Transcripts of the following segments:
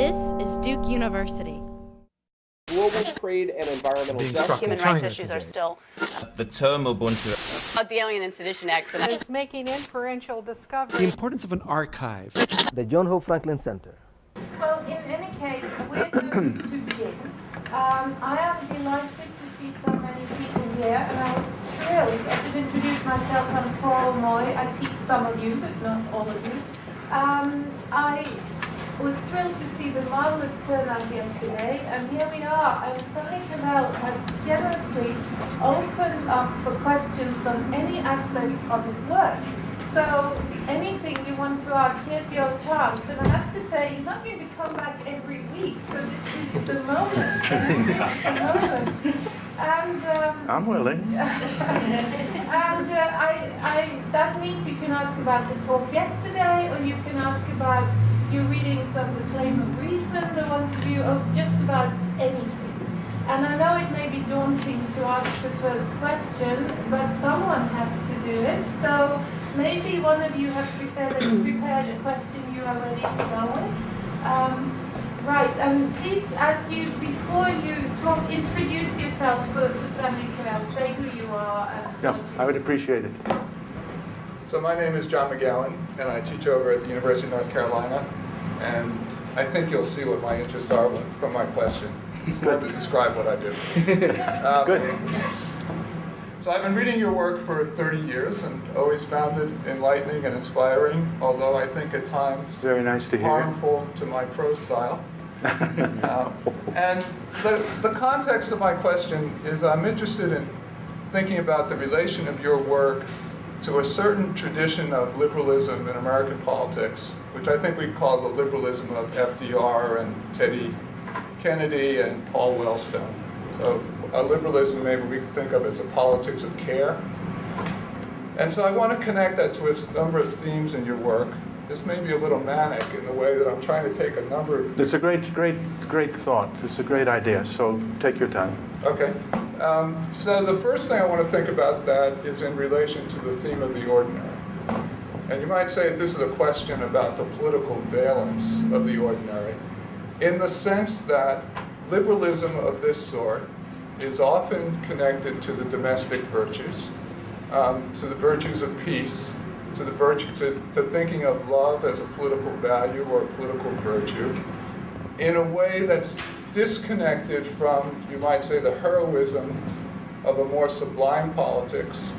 This is Duke University. Global trade and environmental justice. Human rights issues are still. The term Ubuntu. The Alien and Sedition Acts. Is making inferential discovery. The importance of an archive. The John Hope Franklin Center. Well, in any case, we're going to begin. I am delighted to see so many people here, and I was thrilled. I should introduce myself. I'm Tora Moy. I teach some of you, but not all of you. I was thrilled to see the marvelous turnout yesterday, and here we are. And Sonny Cannell has generously opened up for questions on any aspect of his work. So anything you want to ask, here's your chance. And I have to say, he's not going to come back every week, so this is the moment. This is the moment. And I'm willing. and that means you can ask about the talk yesterday, or you can ask about your readings of The Claim of Reason, the ones of you, of just about anything. And I know it may be daunting to ask the first question, but someone has to do it. So maybe one of you have prepared a question you are ready to go with. Right, and please, before you talk, introduce yourselves to Stanley Cannell. Say who you are. Yeah, I would appreciate it. So my name is John McGowan, and I teach over at the University of North Carolina. And I think you'll see what my interests are from my question. It's hard to describe what I do. Good. So I've been reading your work for 30 years and always found it enlightening and inspiring, although I think at times Very nice to hear. harmful to my prose style. And the context of my question is I'm interested in thinking about the relation of your work to a certain tradition of liberalism in American politics, which I think we call the liberalism of FDR and Teddy Kennedy and Paul Wellstone. So a liberalism maybe we could think of as a politics of care. And so I want to connect that to a number of themes in your work. This may be a little manic in the way that I'm trying to take a number of... It's a great thought. It's a great idea, so take your time. Okay. So the first thing I want to think about that is in relation to the theme of the ordinary. And you might say this is a question about the political valence of the ordinary, in the sense that liberalism of this sort is often connected to the domestic virtues, to the virtues of peace, to thinking of love as a political value or a political virtue, in a way that's disconnected from, you might say, the heroism of a more sublime politics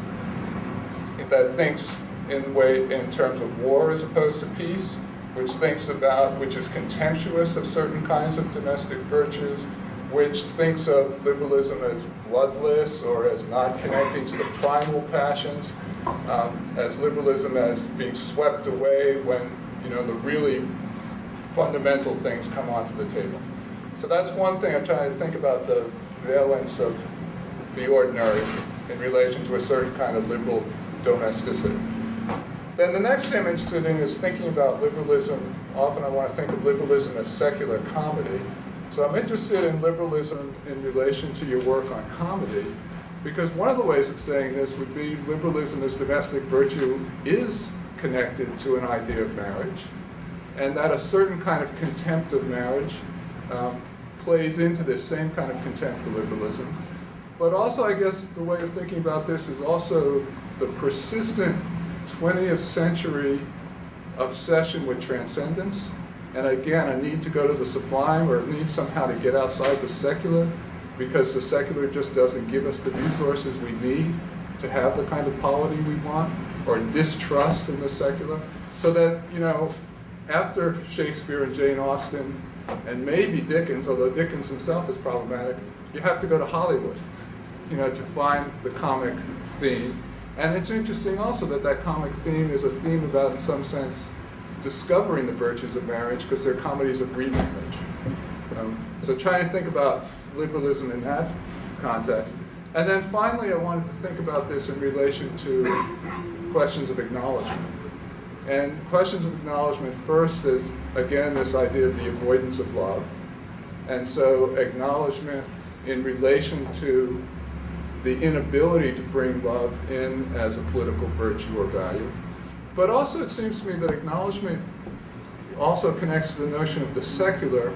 that thinks in terms of war as opposed to peace, which is contemptuous of certain kinds of domestic virtues, which thinks of liberalism as bloodless or as not connecting to the primal passions, as liberalism as being swept away when the really fundamental things come onto the table. So that's one thing I'm trying to think about, the valence of the ordinary in relation to a certain kind of liberal domesticity. Then the next thing I'm interested in is thinking about liberalism. Often I want to think of liberalism as secular comedy. So I'm interested in liberalism in relation to your work on comedy, because one of the ways of saying this would be liberalism as domestic virtue is connected to an idea of marriage, and that a certain kind of contempt of marriage plays into this same kind of contempt for liberalism. But also, I guess, the way of thinking about this is also the persistent 20th century obsession with transcendence, and again, a need to go to the sublime, or a need somehow to get outside the secular, because the secular just doesn't give us the resources we need to have the kind of polity we want, or distrust in the secular. So that, after Shakespeare and Jane Austen, and maybe Dickens, although Dickens himself is problematic, you have to go to Hollywood, to find the comic theme. And it's interesting also that comic theme is a theme about, in some sense, discovering the virtues of marriage, because they're comedies of remarriage. So trying to think about liberalism in that context. And then finally, I wanted to think about this in relation to questions of acknowledgement. And questions of acknowledgement first is, again, this idea of the avoidance of love. And so acknowledgement in relation to the inability to bring love in as a political virtue or value. But also it seems to me that acknowledgement also connects to the notion of the secular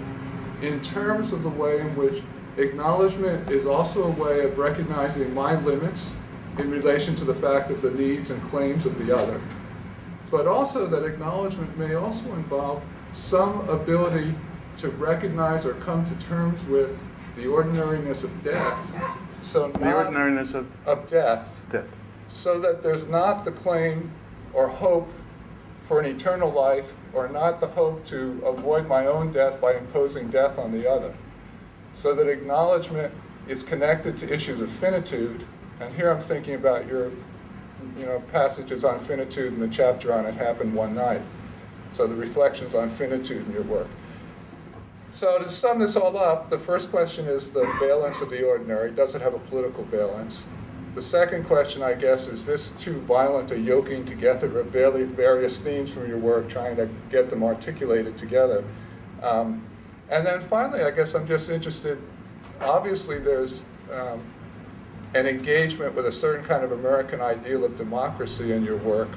in terms of the way in which acknowledgement is also a way of recognizing my limits in relation to the fact of the needs and claims of the other, but also that acknowledgement may also involve some ability to recognize or come to terms with the ordinariness of death. So The ordinariness of death, death. so that there's not the claim or hope for an eternal life, or not the hope to avoid my own death by imposing death on the other. So that acknowledgement is connected to issues of finitude, and here I'm thinking about your passages on finitude and the chapter on It Happened One Night. So the reflections on finitude in your work. So to sum this all up, the first question is the valence of the ordinary. Does it have a political valence? The second question, I guess, is this too violent a yoking together of various themes from your work, trying to get them articulated together? And then finally, I guess I'm just interested, obviously there's an engagement with a certain kind of American ideal of democracy in your work,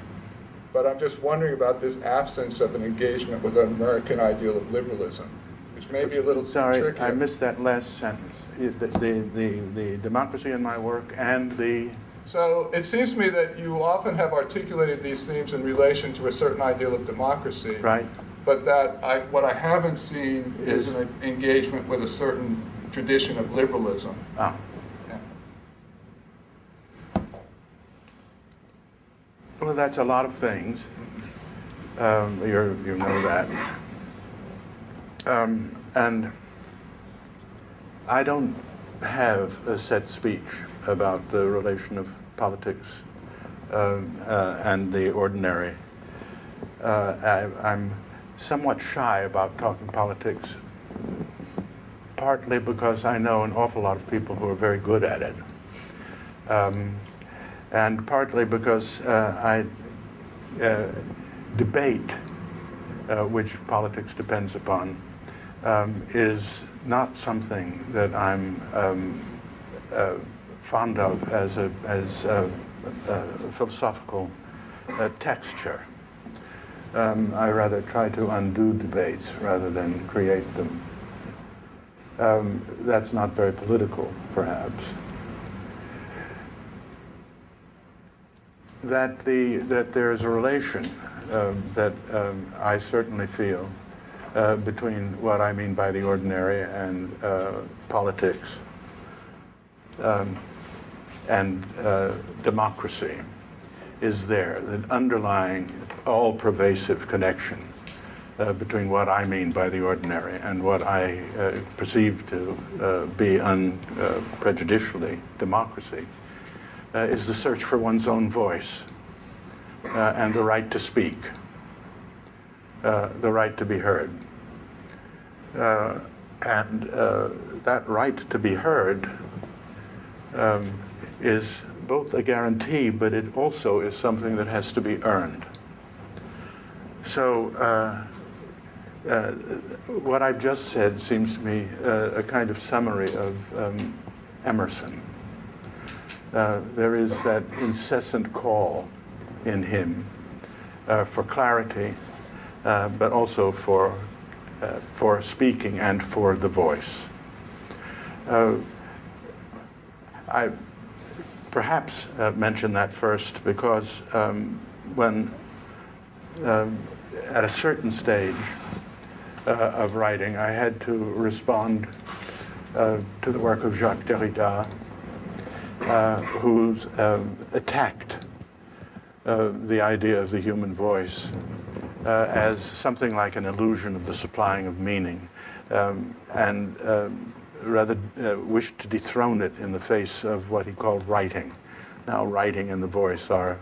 but I'm just wondering about this absence of an engagement with an American ideal of liberalism, which may be a little Sorry, trickier. I missed that last sentence. The democracy in my work and the... So it seems to me that you often have articulated these themes in relation to a certain ideal of democracy. Right. But that what I haven't seen is an engagement with a certain tradition of liberalism. Ah. Yeah. Well, that's a lot of things. You know that. And I don't have a set speech about the relation of politics and the ordinary. I'm somewhat shy about talking politics, partly because I know an awful lot of people who are very good at it, and partly because debate, which politics depends upon, is not something that I'm fond of as a philosophical texture. I rather try to undo debates rather than create them. That's not very political, perhaps. That there is a relation that I certainly feel between what I mean by the ordinary and politics and democracy is there, the underlying, all-pervasive connection between what I mean by the ordinary and what I perceive to be unprejudicially democracy, is the search for one's own voice and the right to speak, the right to be heard. And that right to be heard is both a guarantee, but it also is something that has to be earned. So what I've just said seems to me a kind of summary of Emerson. There is that incessant call in him for clarity, but also for speaking and for the voice. I perhaps mention that first because when at a certain stage of writing, I had to respond to the work of Jacques Derrida, who's attacked the idea of the human voice as something like an illusion of the supplying of meaning, and rather wished to dethrone it in the face of what he called writing. Now, writing and the voice are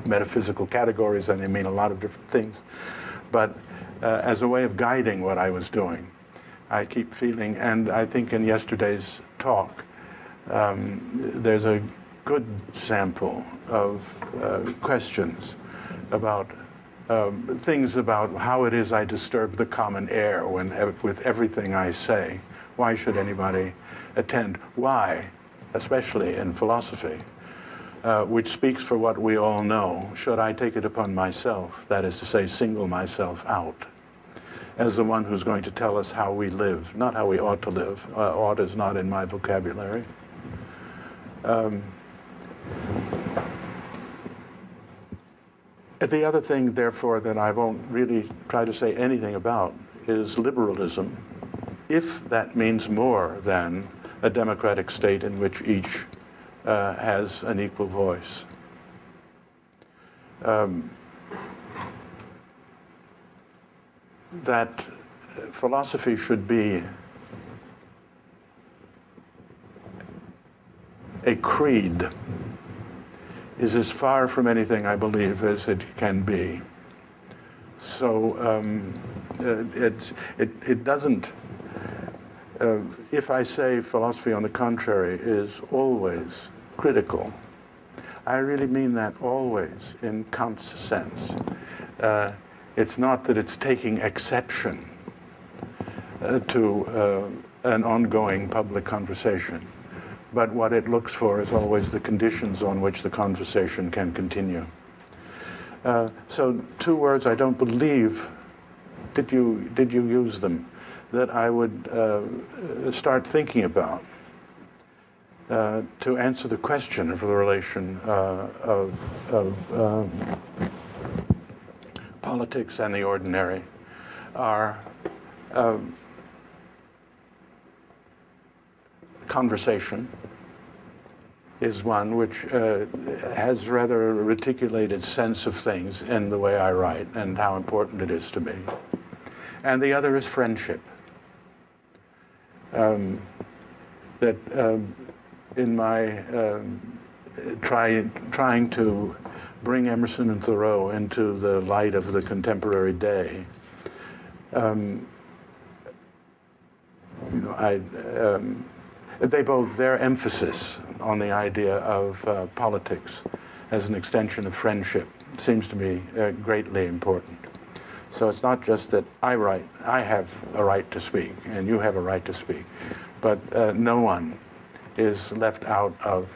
metaphysical categories, and they mean a lot of different things. But as a way of guiding what I was doing, I keep feeling, and I think in yesterday's talk, there's a good sample of questions about things about how it is I disturb the common air with everything I say. Why should anybody attend? Why, especially in philosophy, which speaks for what we all know, should I take it upon myself, that is to say, single myself out? as the one who's going to tell us how we live, not how we ought to live. Ought is not in my vocabulary. The other thing, therefore, that I won't really try to say anything about is liberalism, if that means more than a democratic state in which each has an equal voice. That philosophy should be a creed is as far from anything I believe as it can be. So it doesn't, if I say philosophy, on the contrary, is always critical, I really mean that always in Kant's sense. It's not that it's taking exception to an ongoing public conversation, but what it looks for is always the conditions on which the conversation can continue. So 2 words I don't believe, did you use them, that I would start thinking about to answer the question of the relation of politics and the ordinary are conversation is one which has rather a reticulated sense of things in the way I write and how important it is to me. And the other is friendship. That in my trying to bring Emerson and Thoreau into the light of the contemporary day, their emphasis on the idea of politics as an extension of friendship seems to me greatly important. So it's not just that I have a right to speak, and you have a right to speak, but no one is left out of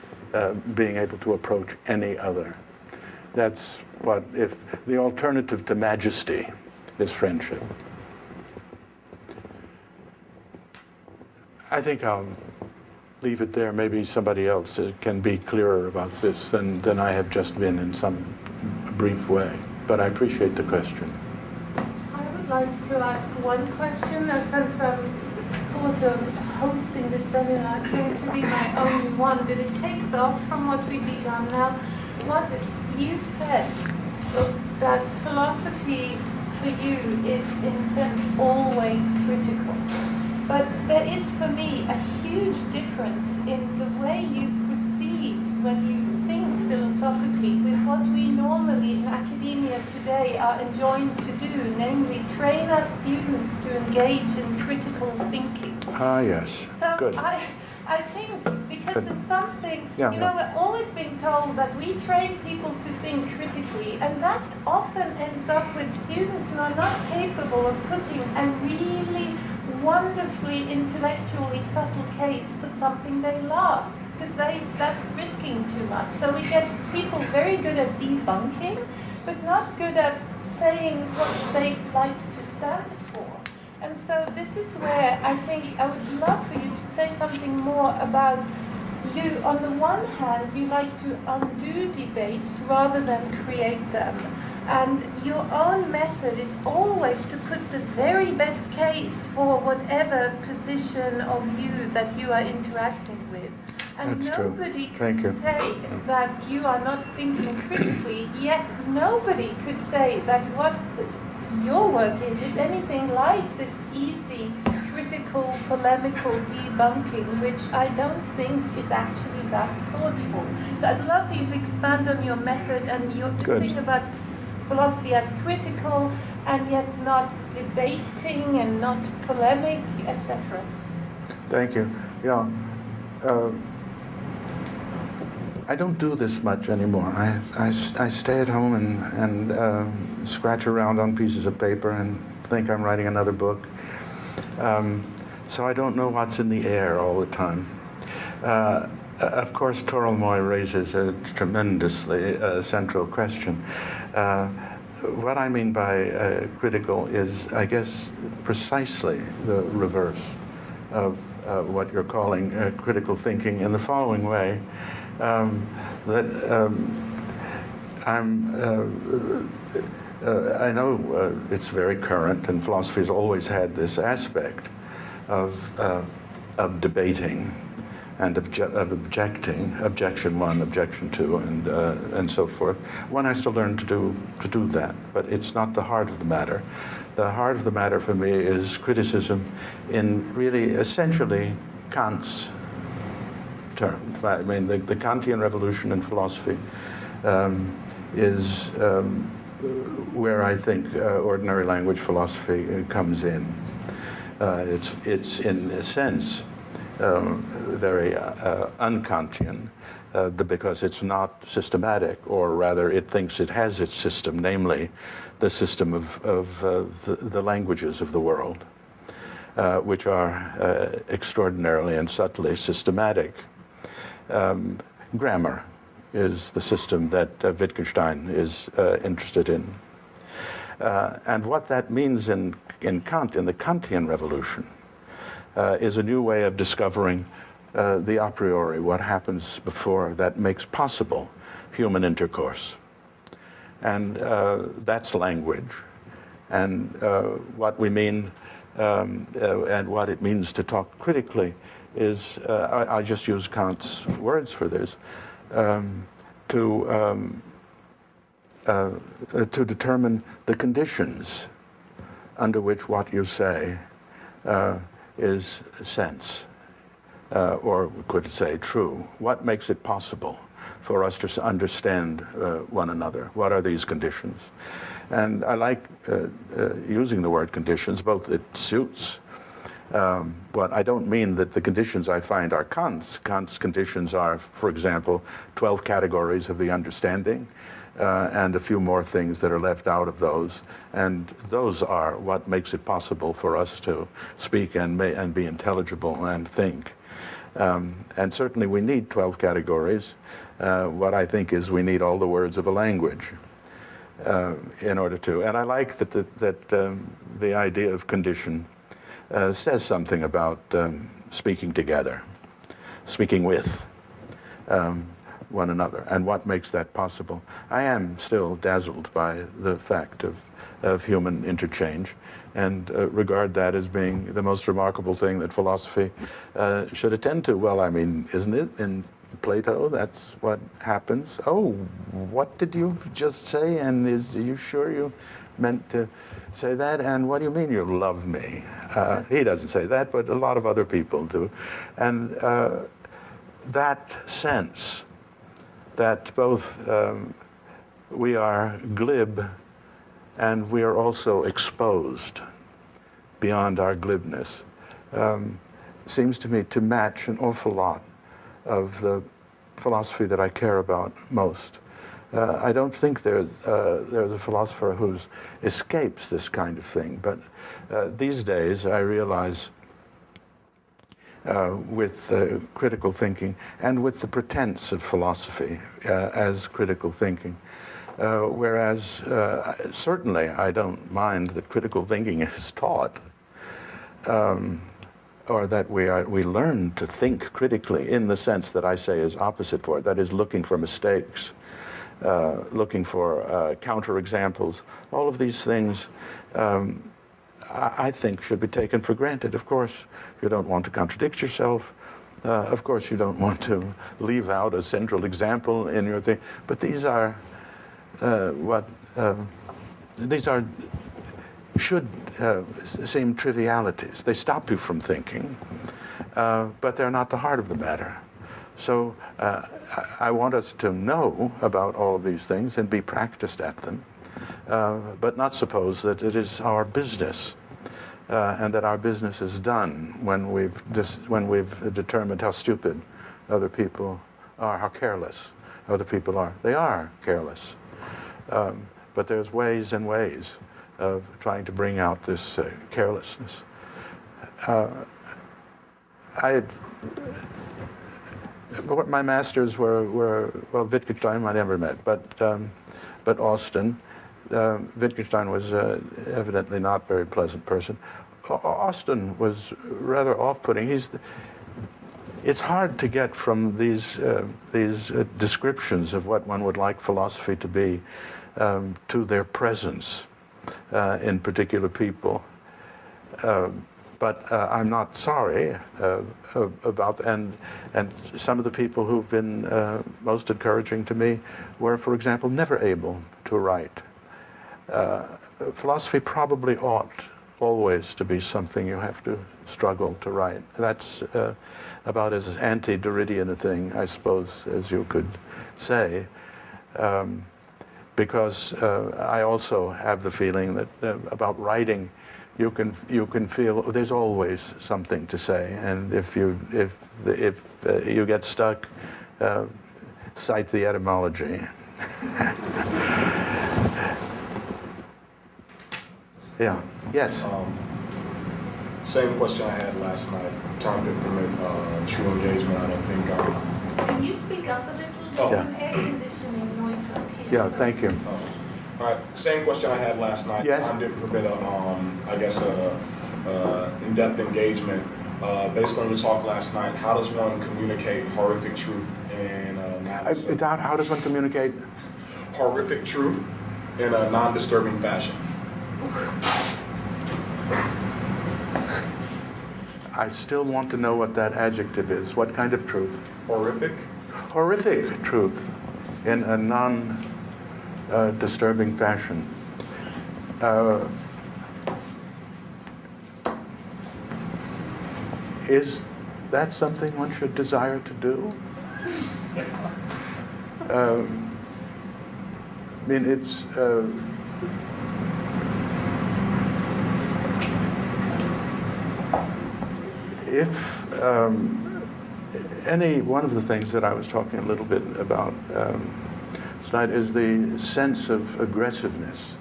being able to approach any other. That's what, if the alternative to majesty is friendship. I think I'll leave it there. Maybe somebody else can be clearer about this than I have just been in some brief way. But I appreciate the question. I would like to ask one question, since I'm sort of hosting this seminar. It's going to be my only one, but it takes off from what we've begun now. What you said, that philosophy for you is, in a sense, always critical. But there is, for me, a huge difference in the way you proceed when you think philosophically with what we normally in academia today are enjoined to do, namely train our students to engage in critical thinking. Yes. So Good. I think, because Good. there's something, Yeah, we're always being told that we train people to think critically, and that often ends up with students who are not capable of putting a really wonderfully intellectually subtle case for something they love, because that's risking too much. So we get people very good at debunking, but not good at saying what they like to stand for. And so this is where I think I would love for you to say something more about you. On the one hand, you like to undo debates rather than create them. And your own method is always to put the very best case for whatever position of view that you are interacting with. And That's true. nobody Thank can you. say that you are not thinking critically, yet nobody could say that what your work is anything like this easy, critical, polemical debunking, which I don't think is actually that thoughtful. So I'd love for you to expand on your method and your thing about philosophy as critical and yet not debating and not polemic, etc. Thank you. Yeah. I don't do this much anymore. I stay at home and scratch around on pieces of paper and think I'm writing another book. So I don't know what's in the air all the time. Of course, Toril Moi raises a tremendously central question. what I mean by critical is, I guess, precisely the reverse of what you're calling critical thinking in the following way, I know it's very current, and philosophy has always had this aspect of debating and objecting, objection one, objection two, and so forth. One has to learn to do that, but it's not the heart of the matter. The heart of the matter for me is criticism in really essentially Kant's terms. I mean, the Kantian revolution in philosophy is where I think ordinary language philosophy comes in. It's in a sense very un-Kantian because it's not systematic, or rather it thinks it has its system, namely the system of the languages of the world, which are extraordinarily and subtly systematic. Grammar is the system that Wittgenstein is interested in. And what that means in Kant, in the Kantian revolution, is a new way of discovering the a priori, what happens before that makes possible human intercourse. And that's language. And what we mean and what it means to talk critically is, I just use Kant's words for this, to determine the conditions under which what you say is sense, or we could say true. What makes it possible for us to understand one another? What are these conditions? And I like using the word conditions, both it suits, but I don't mean that the conditions I find are Kant's. Kant's conditions are, for example, 12 categories of the understanding, and a few more things that are left out of those. And those are what makes it possible for us to speak and be intelligible and think. And certainly we need 12 categories. What I think is we need all the words of a language in order to. And I like that the idea of condition says something about speaking together, speaking with one another, and what makes that possible. I am still dazzled by the fact of human interchange, and regard that as being the most remarkable thing that philosophy should attend to. Well, I mean, isn't it? In Plato, that's what happens. Oh, what did you just say? And are you sure you meant to say that? And what do you mean you love me? He doesn't say that, but a lot of other people do. And that sense that both we are glib and we are also exposed beyond our glibness seems to me to match an awful lot of the philosophy that I care about most. I don't think there's a philosopher who escapes this kind of thing, but these days I realize with critical thinking and with the pretense of philosophy as critical thinking, whereas certainly I don't mind that critical thinking is taught, or that we learn to think critically in the sense that I say is opposite for it, that is looking for mistakes, looking for counterexamples. All of these things I think should be taken for granted. Of course, you don't want to contradict yourself. Of course, you don't want to leave out a central example in your thing. But these are should seem trivialities. They stop you from thinking, but they're not the heart of the matter. So I want us to know about all of these things and be practiced at them, but not suppose that it is our business, and that our business is done when we've determined how stupid other people are, how careless other people are. They are careless, but there's ways and ways of trying to bring out this carelessness. My masters were well, Wittgenstein I never met, but Austin Wittgenstein was evidently not a very pleasant person. Austin was rather off-putting. It's hard to get from these descriptions of what one would like philosophy to be to their presence in particular people. But I'm not sorry about, and some of the people who've been most encouraging to me were, for example, never able to write. Philosophy probably ought always to be something you have to struggle to write. That's about as anti-Derridian a thing, I suppose, as you could say, because I also have the feeling that about writing, you can feel there's always something to say, and if you get stuck, cite the etymology. Yeah. Yes. Same question I had last night. Time didn't permit true engagement. I don't think. Can you speak up a little? There's some air conditioning noise up here. Yeah. Thank you. All right. Same question I had last night. Yes. Time didn't permit in-depth engagement. Based on your talk last night, how does one communicate horrific truth in How does one communicate horrific truth in a non-disturbing fashion? I still want to know what that adjective is. What kind of truth? Horrific. Horrific truth in a non-disturbing fashion. Is that something one should desire to do? I mean, it's... if any one of the things that I was talking a little bit about tonight is the sense of aggressiveness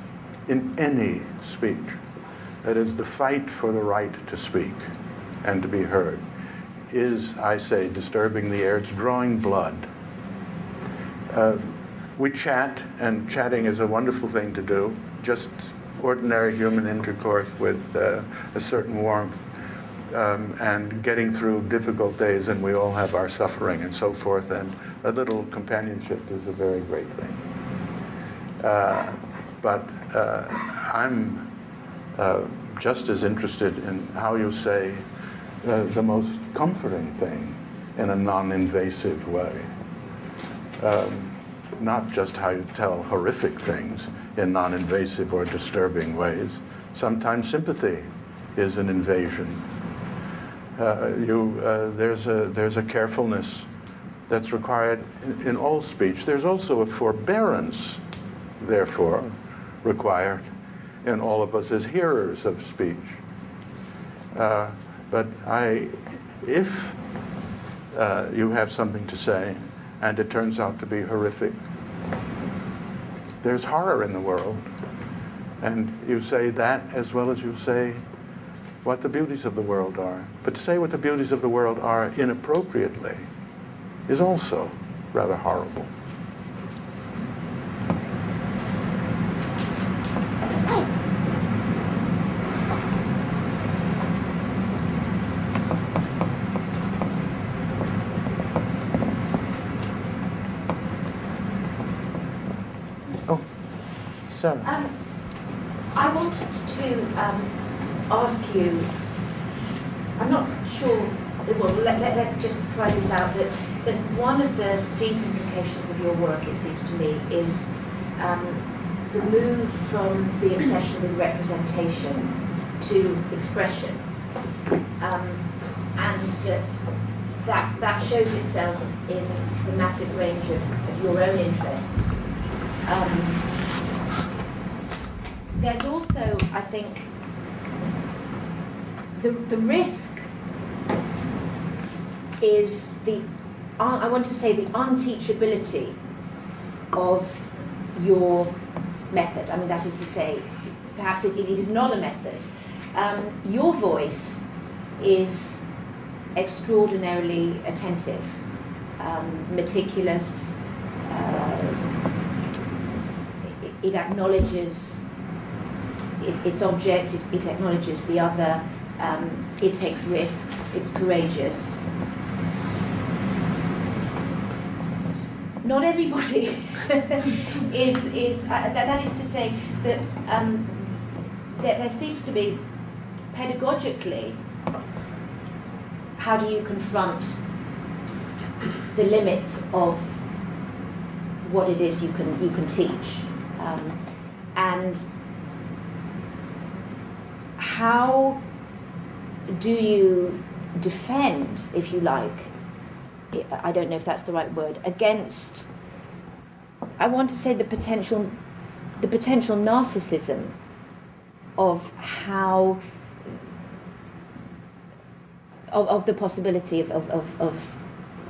in any speech. That is, the fight for the right to speak and to be heard is, I say, disturbing the air. It's drawing blood. We chat, and chatting is a wonderful thing to do, just ordinary human intercourse with a certain warmth. And getting through difficult days, and we all have our suffering and so forth, and a little companionship is a very great thing. But I'm just as interested in how you say the most comforting thing in a non-invasive way. Not just how you tell horrific things in non-invasive or disturbing ways. Sometimes sympathy is an invasion. There's a carefulness that's required in all speech. There's also a forbearance, therefore, required in all of us as hearers of speech. But if you have something to say and it turns out to be horrific, there's horror in the world, and you say that as well as you say what the beauties of the world are. But to say what the beauties of the world are inappropriately is also rather horrible. Oh, Sarah. I wanted to ask you, I'm not sure, well, let's just try this out, that one of the deep implications of your work, it seems to me, is the move from the obsession with representation to expression. And that shows itself in the massive range of your own interests. There's also, I think, the risk is I want to say the unteachability of your method. I mean, that is to say, perhaps it is not a method. Your voice is extraordinarily attentive, meticulous. it acknowledges its object, it acknowledges the other, it takes risks, it's courageous. Not everybody is that is to say that there seems to be pedagogically, how do you confront the limits of what it is you can teach, and how do you defend, if you like, I don't know if that's the right word, against, I want to say the potential narcissism of how, of the possibility of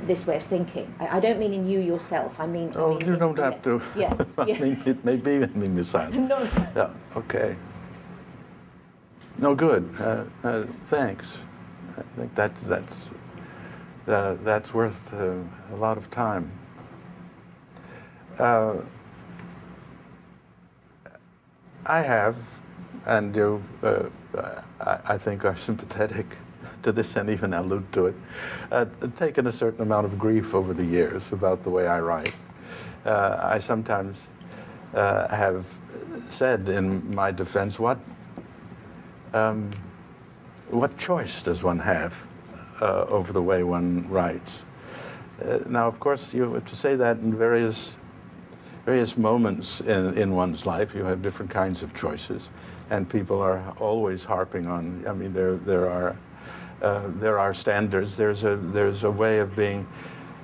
this way of thinking. I don't mean in you yourself, I mean... Oh, you don't have to. Yeah. I mean, it may be in the silence. No. Yeah, okay. No, good. Thanks. I think that's worth a lot of time. I have, and you, I think, are sympathetic to this and even allude to it, taken a certain amount of grief over the years about the way I write. I sometimes have said in my defense, what choice does one have over the way one writes? Now, of course, you have to say that in various moments in one's life. You have different kinds of choices, and people are always harping on. I mean, there are standards. There's a way of being,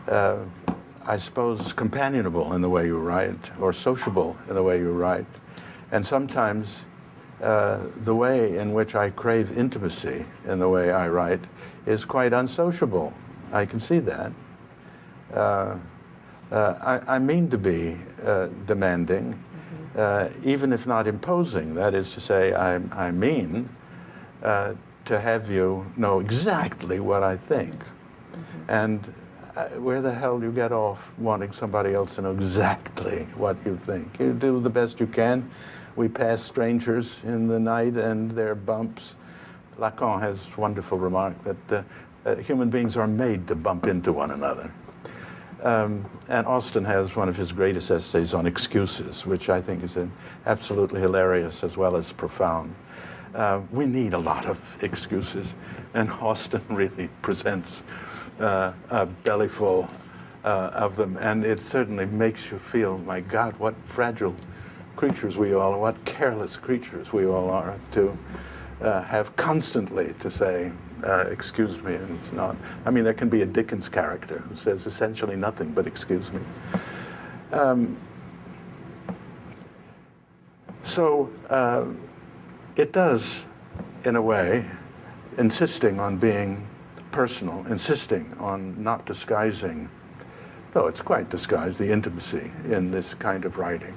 I suppose, companionable in the way you write, or sociable in the way you write, and sometimes the way in which I crave intimacy in the way I write is quite unsociable. I can see that. I mean to be demanding, even if not imposing. That is to say, I mean to have you know exactly what I think. And where the hell you get off wanting somebody else to know exactly what you think? You do the best you can. We pass strangers in the night and there are bumps. Lacan has a wonderful remark that human beings are made to bump into one another. And Austin has one of his greatest essays on excuses, which I think is absolutely hilarious as well as profound. We need a lot of excuses, and Austin really presents a bellyful of them, and it certainly makes you feel, my God, what fragile creatures we all are, what careless creatures we all are to have constantly to say, excuse me, and it's not. I mean, there can be a Dickens character who says essentially nothing but excuse me. So it does, in a way, insisting on being personal, insisting on not disguising, though it's quite disguised, the intimacy in this kind of writing.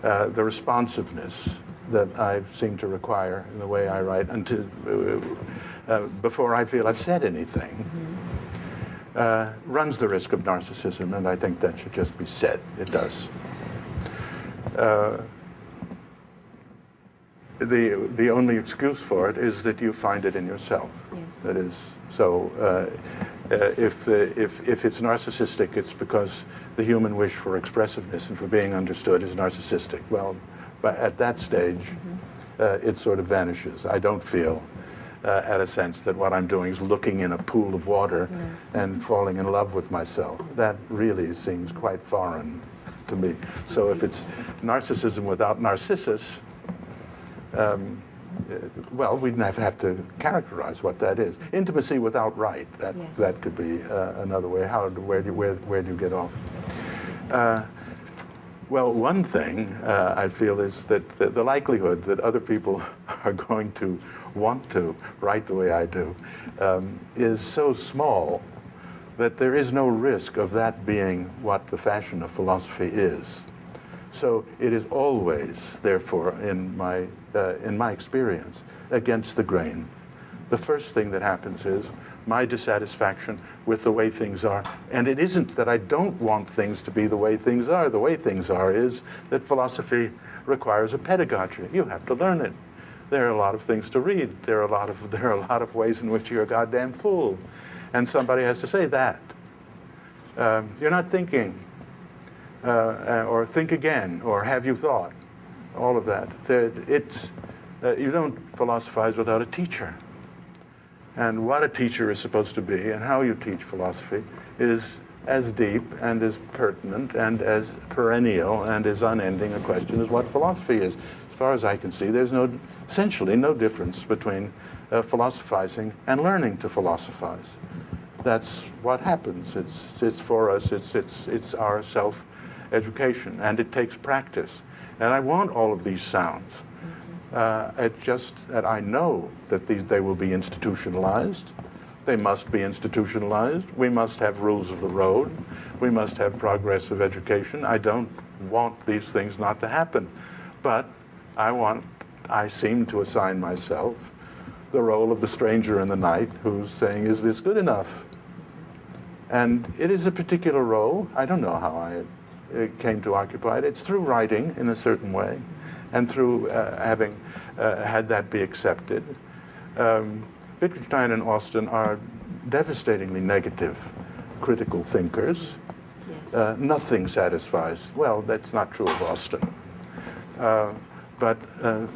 The responsiveness that I seem to require in the way I write, and before I feel I've said anything, runs the risk of narcissism, and I think that should just be said. It does. The only excuse for it is that you find it in yourself. Yes. That is, so if it's narcissistic, it's because the human wish for expressiveness and for being understood is narcissistic. Well, but at that stage, it sort of vanishes. I don't feel at a sense that what I'm doing is looking in a pool of water and falling in love with myself. That really seems quite foreign to me. So if it's narcissism without Narcissus, well, we'd have to characterize what that is. Intimacy without right, that could be another way. Where do you get off? Well, one thing I feel is that the likelihood that other people are going to want to write the way I do is so small that there is no risk of that being what the fashion of philosophy is. So it is always, therefore, in my experience, against the grain. The first thing that happens is my dissatisfaction with the way things are. And it isn't that I don't want things to be the way things are. The way things are is that philosophy requires a pedagogy. You have to learn it. There are a lot of things to read. There are a lot of ways in which you're a goddamn fool. And somebody has to say that. You're not thinking, or think again, or have you thought? All of that. You don't philosophize without a teacher. And what a teacher is supposed to be and how you teach philosophy is as deep and as pertinent and as perennial and as unending a question as what philosophy is. As far as I can see, there's essentially no difference between philosophizing and learning to philosophize. That's what happens. It's for us. It's our self-education, and it takes practice. And I want all of these sounds. It's just that I know that they will be institutionalized. They must be institutionalized. We must have rules of the road. We must have progressive education. I don't want these things not to happen. But I seem to assign myself the role of the stranger in the night who's saying, is this good enough? And it is a particular role. I don't know how I came to occupy it. It's through writing in a certain way and through having had that be accepted. Wittgenstein and Austin are devastatingly negative, critical thinkers. Yes. Nothing satisfies. Well, that's not true of Austin. But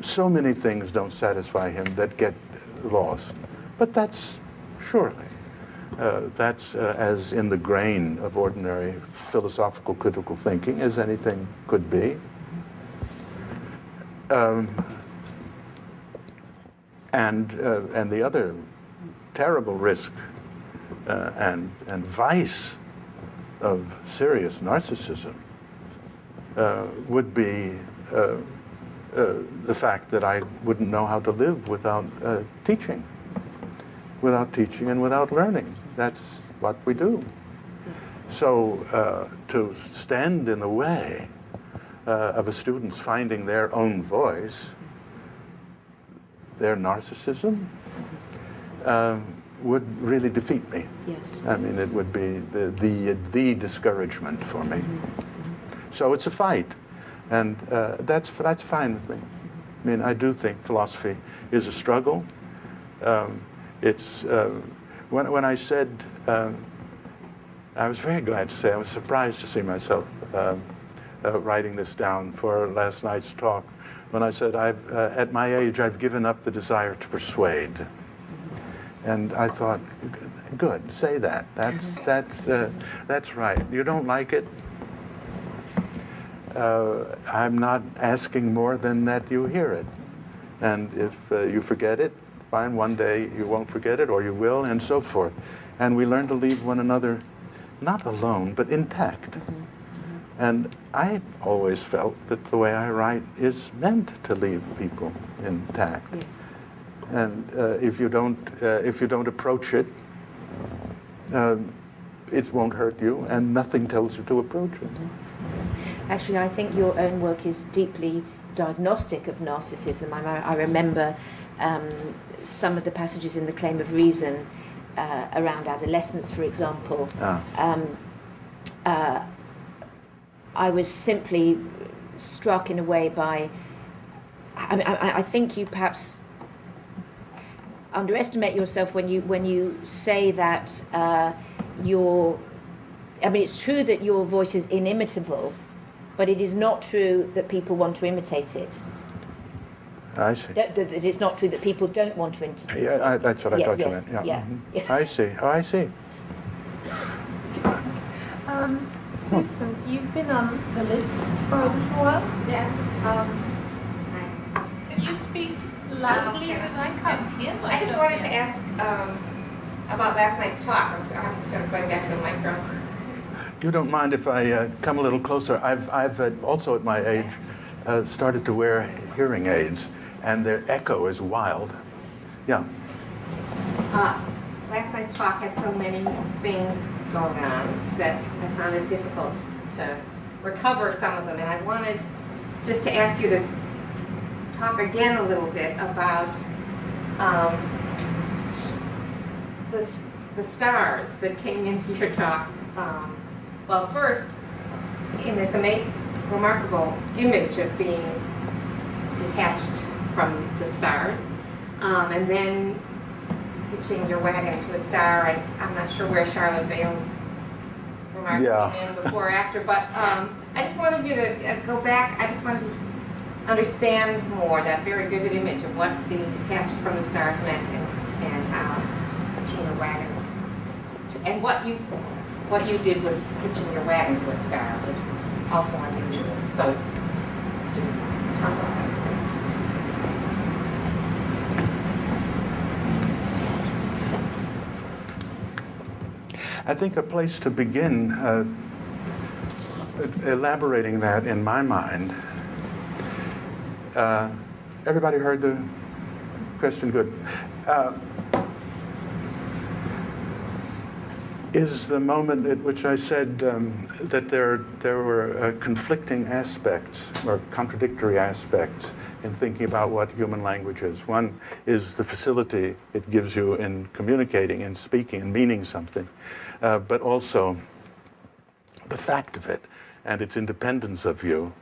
so many things don't satisfy him that get lost. But that's surely, that's as in the grain of ordinary philosophical critical thinking as anything could be. And the other terrible risk and vice of serious narcissism would be the fact that I wouldn't know how to live without teaching and without learning. That's what we do. So to stand in the way of a student's finding their own voice, their narcissism, would really defeat me. Yes. I mean, it would be the discouragement for me. So it's a fight, and that's fine with me. I mean, I do think philosophy is a struggle. It's when I said, I was very glad to say, I was surprised to see myself writing this down for last night's talk. When I said, at my age, I've given up the desire to persuade. And I thought, good, say that. That's right. You don't like it? I'm not asking more than that you hear it. And if you forget it, fine, one day you won't forget it, or you will, and so forth. And we learn to leave one another not alone, but intact. And I always felt that the way I write is meant to leave people intact. Yes. And if you don't approach it, it won't hurt you, and nothing tells you to approach it. Actually, I think your own work is deeply diagnostic of narcissism. I remember some of the passages in The Claim of Reason around adolescence, for example. I was simply struck in a way by, I think you perhaps underestimate yourself when you say that it's true that your voice is inimitable, but it is not true that people want to imitate it. I see. It's not true that people don't want to imitate it. Yeah, that's what I thought you meant. Yeah. Yeah. Mm-hmm. I see. Oh, I see. Susan, you've been on the list for a little while. Yeah. Can you speak loudly? Because I can't hear myself. I just wanted to ask about last night's talk. I'm sort of going back to the microphone. You don't mind if I come a little closer? I've also at my age started to wear hearing aids, and their echo is wild. Yeah. Last night's talk had so many things going on that I found it difficult to recover some of them, and I wanted just to ask you to talk again a little bit about the stars that came into your talk. Well, first, in this remarkable image of being detached from the stars, and then hitching your wagon to a star. And I'm not sure where Charlotte Vale's remark came in before or after, but I just wanted you to go back. I just wanted to understand more that very vivid image of what being detached from the stars meant, and hitching your wagon, and what you did with hitching your wagon to a star, which was also unusual. So just talk about that. I think a place to begin elaborating that in my mind. Everybody heard the question? Good. Is the moment at which I said that there were conflicting aspects or contradictory aspects in thinking about what human language is. One is the facility it gives you in communicating and speaking and meaning something, but also the fact of it and its independence of you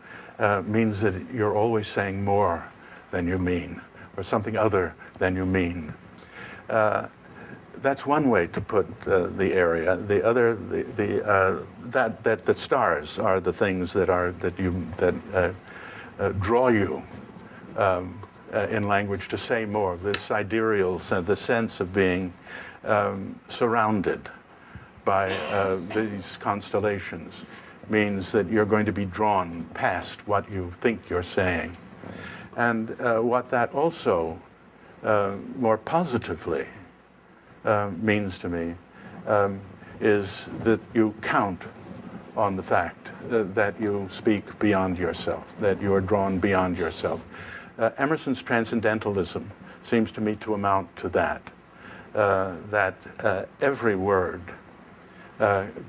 means that you're always saying more than you mean, or something other than you mean. That's one way to put the area. The other, that the stars are the things that draw you in language to say more. This sidereal sense, the sense of being surrounded by these constellations, means that you're going to be drawn past what you think you're saying. And what that also more positively means to me is that you count on the fact that you speak beyond yourself, that you are drawn beyond yourself. Emerson's transcendentalism seems to me to amount to that, that every word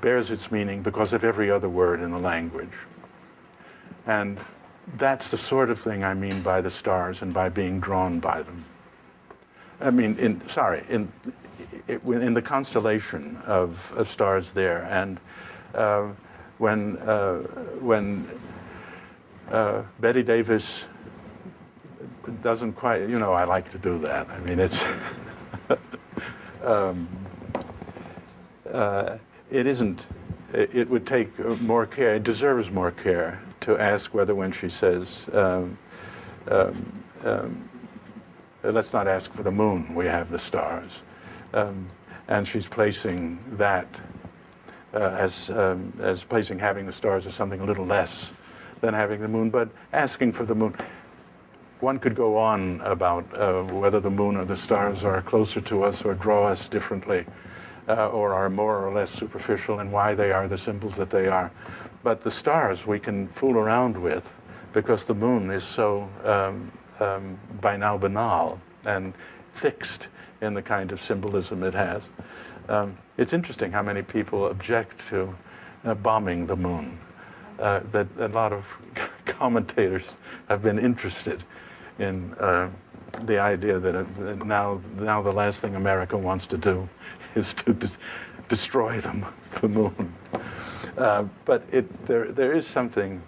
bears its meaning because of every other word in the language. And that's the sort of thing I mean by the stars and by being drawn by them. I mean, in the constellation of stars there, and when Betty Davis doesn't quite, I like to do that. I mean, it's it isn't. It would take more care. It deserves more care to ask whether, when she says, let's not ask for the moon, we have the stars. And she's placing that as placing having the stars as something a little less than having the moon, but asking for the moon. One could go on about whether the moon or the stars are closer to us or draw us differently, or are more or less superficial, and why they are the symbols that they are. But the stars we can fool around with, because the moon is so by now banal and fixed in the kind of symbolism it has. It's interesting how many people object to bombing the moon. That a lot of commentators have been interested in the idea that now the last thing America wants to do is to destroy the moon. But there is something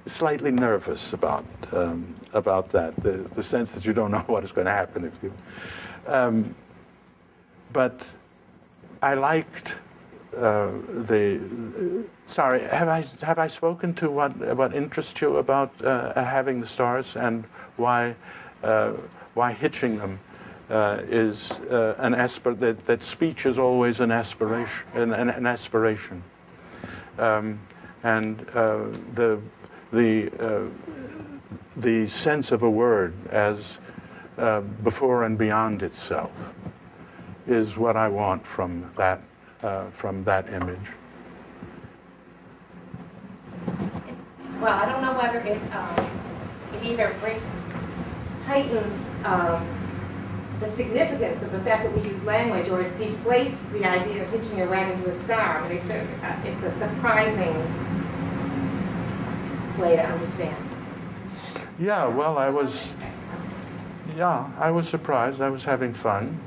slightly nervous about that, the sense that you don't know what is going to happen if you. But I liked Sorry, have I spoken to what interests you about having the stars, and why hitching them is that speech is always an aspiration, an aspiration, and the sense of a word as before and beyond itself is what I want from that image. Well, I don't know whether it either heightens the significance of the fact that we use language, or it deflates the idea of hitching your wagon to a star. I mean, it's a surprising way to understand. Yeah, well, I was surprised. I was having fun.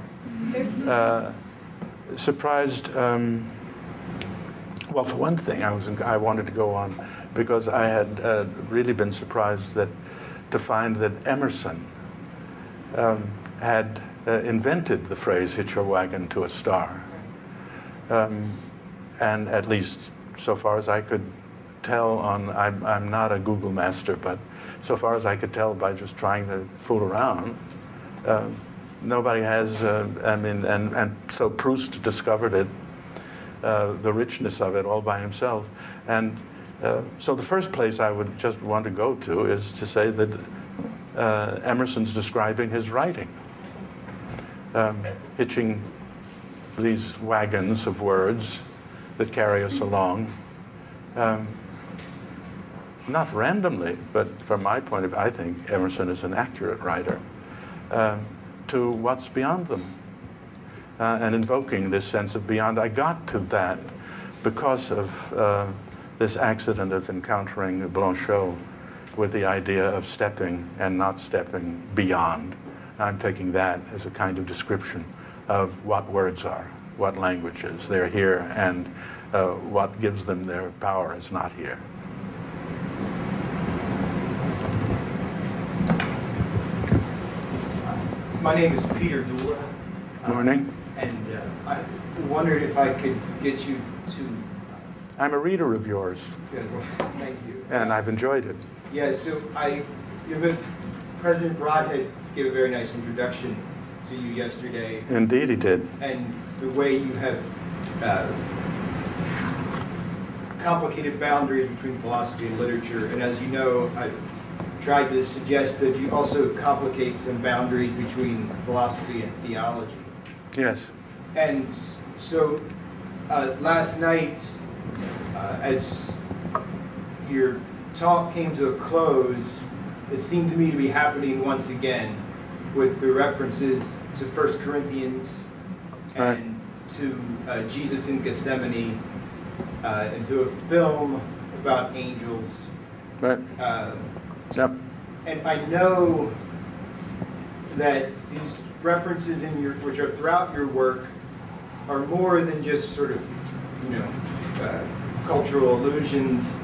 Surprised. Well, for one thing, I wanted to go on because I had really been surprised to find that Emerson had invented the phrase "hitch your wagon to a star," and at least so far as I could tell, I'm not a Google master, but so far as I could tell by just trying to fool around, nobody has. And so Proust discovered it, the richness of it, all by himself, and. So the first place I would just want to go to is to say that Emerson's describing his writing, hitching these wagons of words that carry us along, not randomly, but from my point of view, I think Emerson is an accurate writer, to what's beyond them, and invoking this sense of beyond. I got to that because of this accident of encountering Blanchot with the idea of stepping and not stepping beyond. I'm taking that as a kind of description of what words are, what language is. They're here, and what gives them their power is not here. My name is Peter Dula. Morning. And I wondered if I could get you to... I'm a reader of yours. Good, well, thank you. And I've enjoyed it. Yeah, so President Broadhead gave a very nice introduction to you yesterday. Indeed he did. And the way you have complicated boundaries between philosophy and literature. And as you know, I tried to suggest that you also complicate some boundaries between philosophy and theology. Yes. And so last night, as your talk came to a close, it seemed to me to be happening once again with the references to 1 Corinthians and to Jesus in Gethsemane and to a film about angels. Right. Yep. And I know that these references in which are throughout your work are more than just sort of, cultural allusions,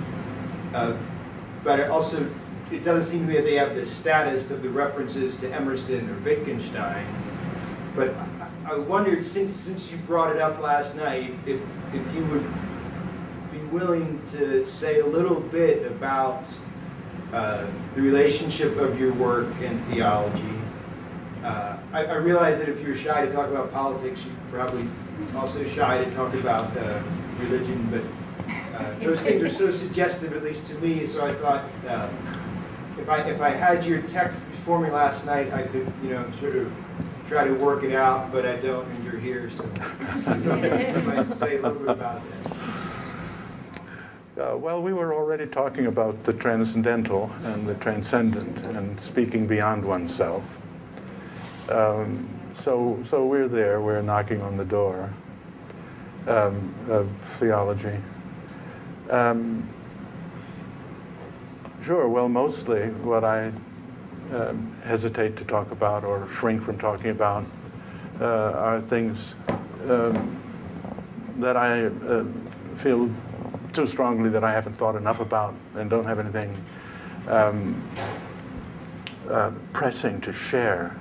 but it doesn't seem to me that they have the status of the references to Emerson or Wittgenstein. But I wondered, since you brought it up last night, if you would be willing to say a little bit about the relationship of your work and theology. I realize that if you're shy to talk about politics, you're probably also shy to talk about religion, but those things are so suggestive, at least to me, so I thought if I had your text before me last night, I could, sort of try to work it out, but I don't, and you're here, so I might say a little bit about that. Well, we were already talking about the transcendental and the transcendent and speaking beyond oneself. So we're there, we're knocking on the door of theology. Sure, well, mostly what I hesitate to talk about or shrink from talking about are things that I feel too strongly that I haven't thought enough about and don't have anything pressing to share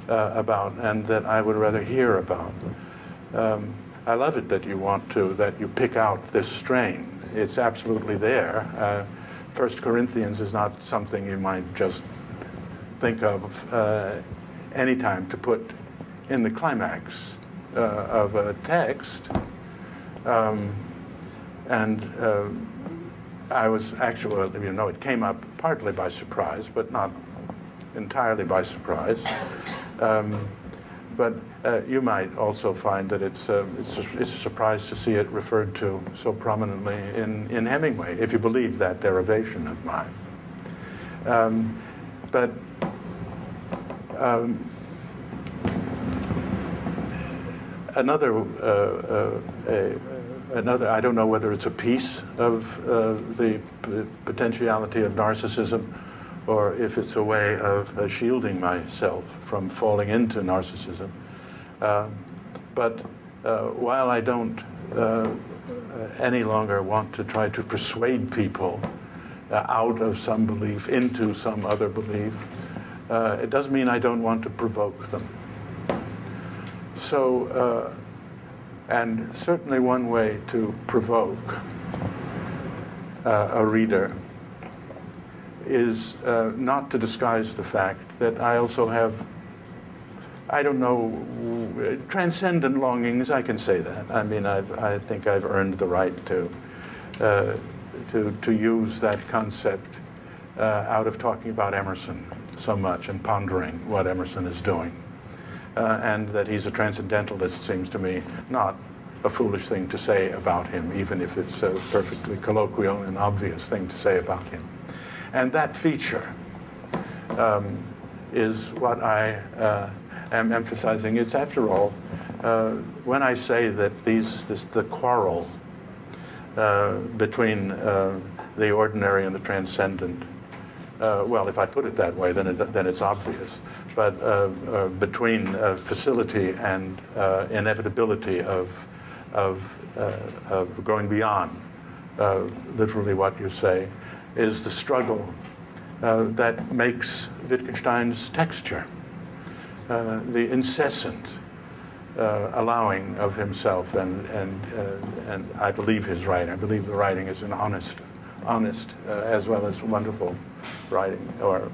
about, and that I would rather hear about. I love it that you pick out this strain. It's absolutely there. 1 Corinthians is not something you might just think of any time to put in the climax of a text. I was actually, it came up partly by surprise, but not entirely by surprise. But you might also find that it's a surprise to see it referred to so prominently in Hemingway, if you believe that derivation of mine. Another, I don't know whether it's a piece of the potentiality of narcissism, or if it's a way of shielding myself from falling into narcissism. But while I don't any longer want to try to persuade people out of some belief into some other belief. It doesn't mean I don't want to provoke them. So, and certainly one way to provoke a reader is not to disguise the fact that I also have, I don't know, transcendent longings. I can say that. I mean, I think I've earned the right to use that concept out of talking about Emerson so much and pondering what Emerson is doing. And that he's a transcendentalist seems to me not a foolish thing to say about him, even if it's a perfectly colloquial and obvious thing to say about him. And that feature is what I am emphasizing. It's, after all, when I say that the quarrel between the ordinary and the transcendent, well, if I put it that way, then it's obvious. But between facility and inevitability of going beyond literally what you say, is the struggle that makes Wittgenstein's texture, the incessant allowing of himself, and I believe his writing. I believe the writing is an honest as well as wonderful writing, or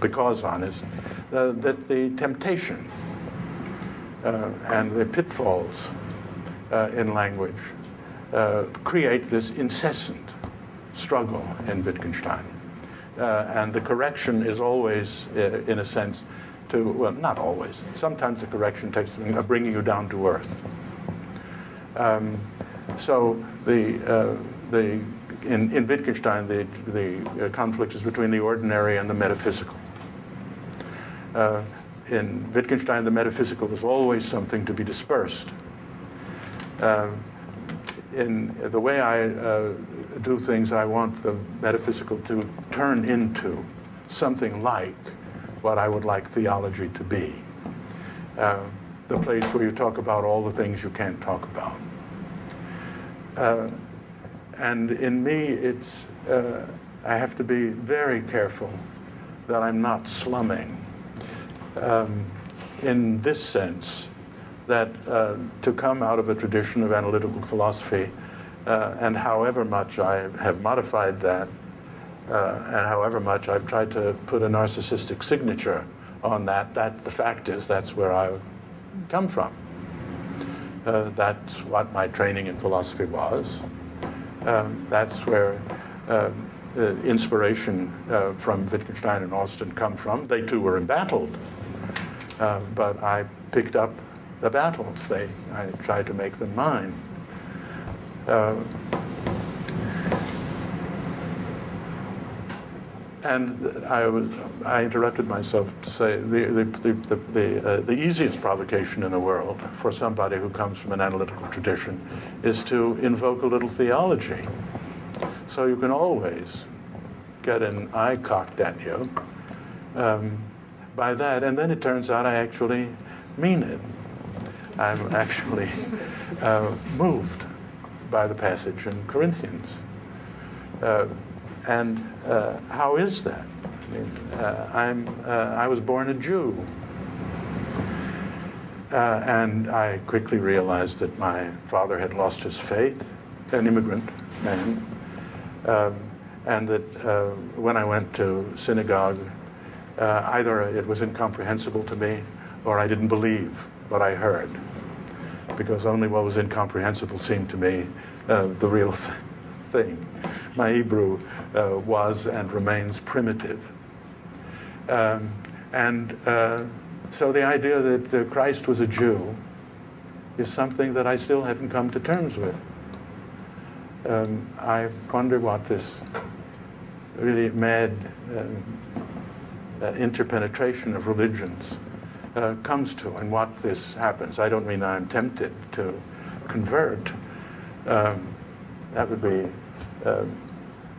because honest, that the temptation and the pitfalls in language create this incessant struggle in Wittgenstein. And the correction is always, in a sense, well, not always. Sometimes the correction takes bringing you down to earth. So in Wittgenstein, the conflict is between the ordinary and the metaphysical. In Wittgenstein, the metaphysical is always something to be dispersed. In the way I do things, I want the metaphysical to turn into something like what I would like theology to be. The place where you talk about all the things you can't talk about. And in me, it's I have to be very careful that I'm not slumming. In this sense, that to come out of a tradition of analytical philosophy, and however much I have modified that, and however much I've tried to put a narcissistic signature on that, the fact is that's where I come from. That's what my training in philosophy was. That's where inspiration from Wittgenstein and Austin come from. They too were embattled, but I picked up the battles. I tried to make them mine. And I interrupted myself to say the easiest provocation in the world for somebody who comes from an analytical tradition is to invoke a little theology. So you can always get an eye cocked at you by that, and then it turns out I actually mean it. I'm actually moved by the passage in Corinthians. And how is that? I mean, I was born a Jew. And I quickly realized that my father had lost his faith, an immigrant man, and that when I went to synagogue, either it was incomprehensible to me or I didn't believe what I heard, because only what was incomprehensible seemed to me the real thing. My Hebrew was and remains primitive. So the idea that Christ was a Jew is something that I still haven't come to terms with. I wonder what this really mad interpenetration of religions comes to, and what this happens. I don't mean I'm tempted to convert. That would be,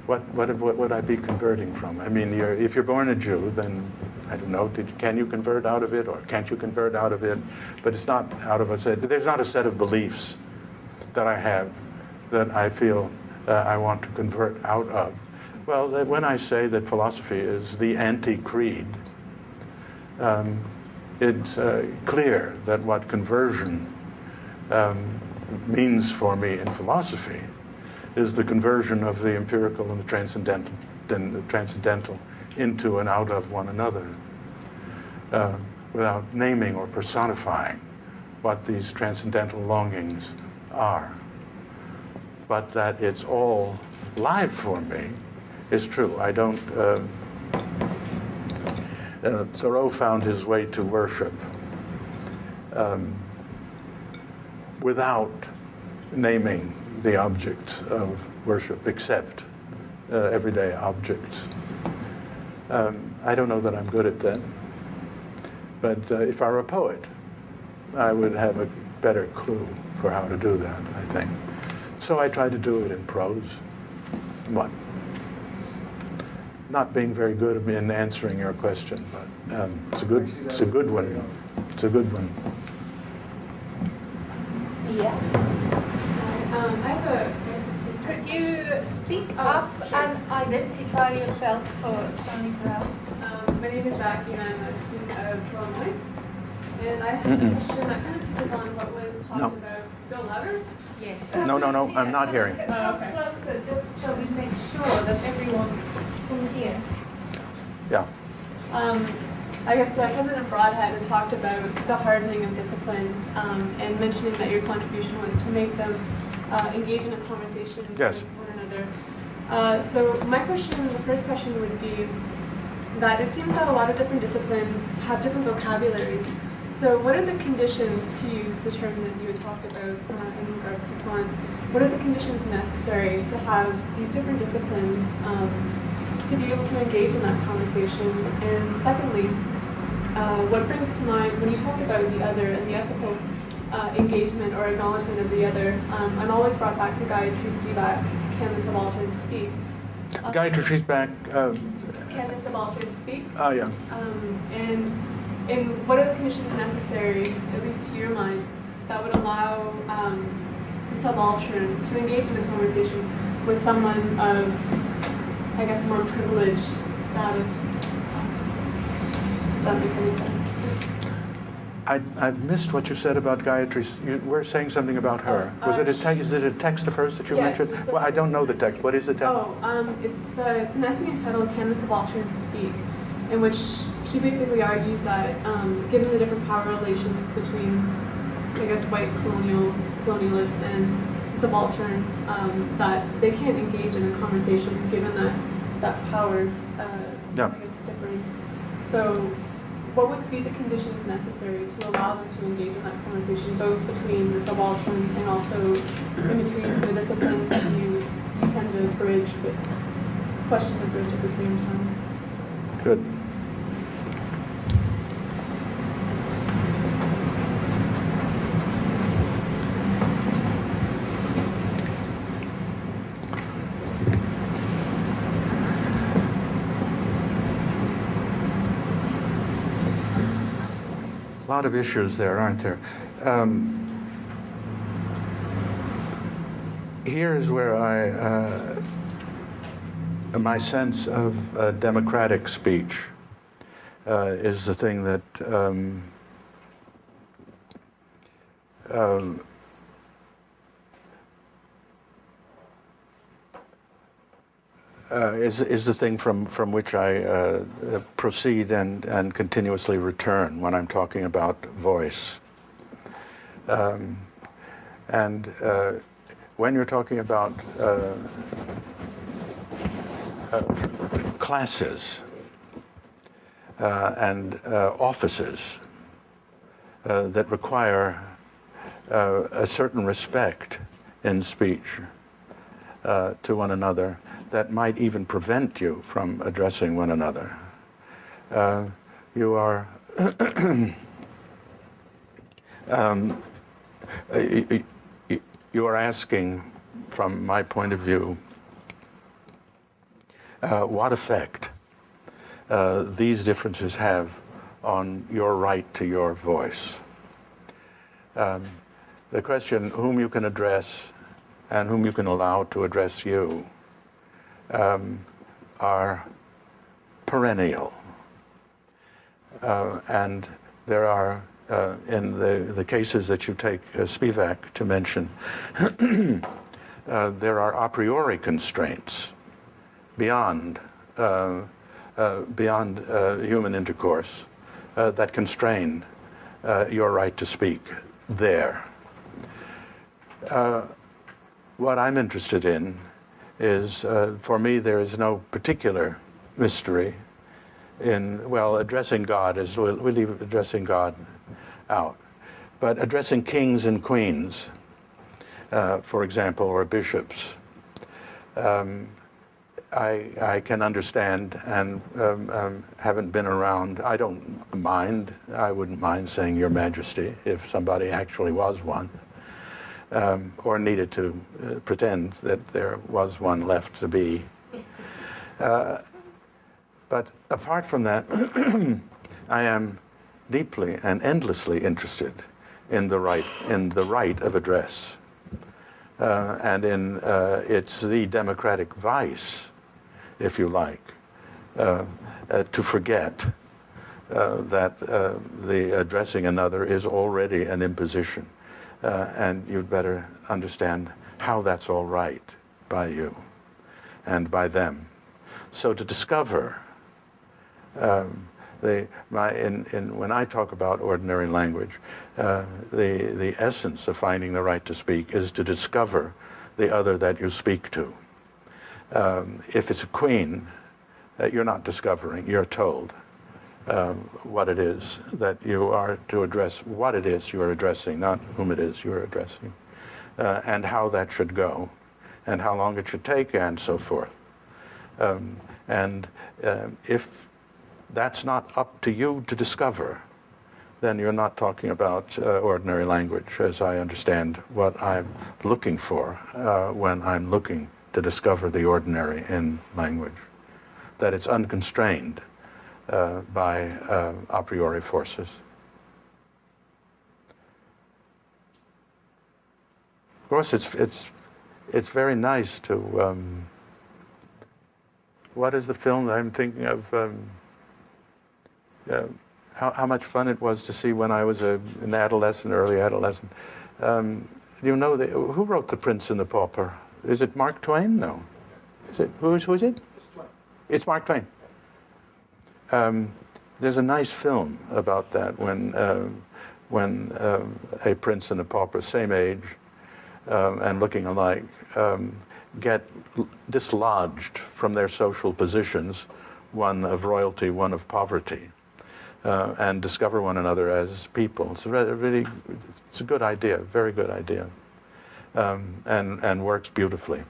what would I be converting from? I mean, if you're born a Jew, then, I don't know, can you convert out of it, or can't you convert out of it? But it's not out of there's not a set of beliefs that I have that I feel I want to convert out of? Well, when I say that philosophy is the anti-creed, it's clear that what conversion means for me in philosophy is the conversion of the empirical and the transcendental into and out of one another, without naming or personifying what these transcendental longings are. But that it's all live for me is true. I don't... Thoreau found his way to worship without naming the objects of worship, except everyday objects. I don't know that I'm good at that, but if I were a poet, I would have a better clue for how to do that, I think. So I try to do it in prose. What? Not being very good in answering your question, but it's a good one. It's a good one. Yeah. I have a question. Could you speak up and identify yourself for standing crowd? My name is Jackie and I'm a student of Toronto. And I have a question that kind of touches on what was talked about. Still louder? Yes. No, I'm not hearing. Come closer, just so we make sure that everyone can hear. Yeah. I guess President Broadhead had talked about the hardening of disciplines and mentioning that your contribution was to make them engage in a conversation Yes. with one another. So my question, the first question would be that it seems that a lot of different disciplines have different vocabularies. So what are the conditions, to use the term that you had talked about in regards to Kant, what are the conditions necessary to have these different disciplines to be able to engage in that conversation? And secondly, what brings to mind, when you talk about the other and the ethical engagement or acknowledgement of the other, I'm always brought back to Gayatri Spivak's Can the Subaltern Speak? Gayatri Spivak. Can the Subaltern Speak? Oh, yeah. And what are the conditions necessary, at least to your mind, that would allow the subaltern to engage in a conversation with someone of, I guess, more privileged status? If that makes any sense. I've missed what you said about Gayatri. You were saying something about her. Is it a text of hers that you mentioned? Well, I don't know the text. What is the text? It's an essay entitled Can the Subaltern Speak? In which she basically argues that given the different power relations between, I guess, white colonialists and subaltern, that they can't engage in a conversation given that power I guess, difference. So what would be the conditions necessary to allow them to engage in that conversation, both between the subaltern and also in between the disciplines that you tend to bridge, but question the bridge at the same time? Good. A lot of issues there, aren't there? Here's where my sense of democratic speech is the thing that is the thing from which I proceed and continuously return when I'm talking about voice. And when you're talking about classes and offices that require a certain respect in speech to one another, that might even prevent you from addressing one another. You are you are asking, from my point of view, what effect these differences have on your right to your voice. The question whom you can address and whom you can allow to address you are perennial. And there are, in the cases that you take Spivak to mention, there are a priori constraints beyond human intercourse that constrain your right to speak there. What I'm interested in is, for me, there is no particular mystery in, well, addressing God, as we leave addressing God out, but addressing kings and queens, for example, or bishops, I can understand and haven't been around. I don't mind. I wouldn't mind saying Your Majesty if somebody actually was one, or needed to pretend that there was one left to be. But apart from that, I am deeply and endlessly interested in the right of address, and in it's the democratic vice, if you like, to forget that the addressing another is already an imposition, and you'd better understand how that's all right by you and by them. So to discover when I talk about ordinary language, the essence of finding the right to speak is to discover the other that you speak to. If it's a queen, you're not discovering, you're told what it is that you are to address, what it is you are addressing, not whom it is you are addressing, and how that should go, and how long it should take, and so forth. If that's not up to you to discover, then you're not talking about ordinary language, as I understand what I'm looking for when I'm looking to discover the ordinary in language, that it's unconstrained by a priori forces. Of course, it's very nice to. What is the film that I'm thinking of? How much fun it was to see when I was an adolescent, early adolescent. You know, who wrote The Prince and the Pauper? Is it Mark Twain? No. Is it? Who is it? It's Mark Twain. There's a nice film about that when a prince and a pauper, same age and looking alike, get dislodged from their social positions, one of royalty, one of poverty, and discover one another as people. It's it's a good idea, very good idea, and works beautifully.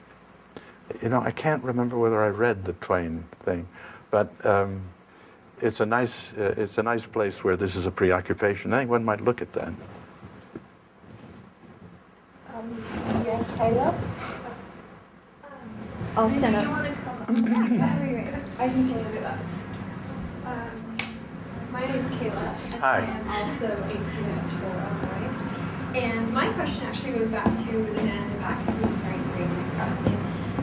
You know, I can't remember whether I read the Twain thing, but it's a nice place where this is a preoccupation. I think one might look at that. Yes, Kayla? I'll send Maybe up. you want to come I can tell you that. My name's Kayla. Hi. I am also a student of Toronto. And my question actually goes back to the man in the back who was wearing green, I forgot his name.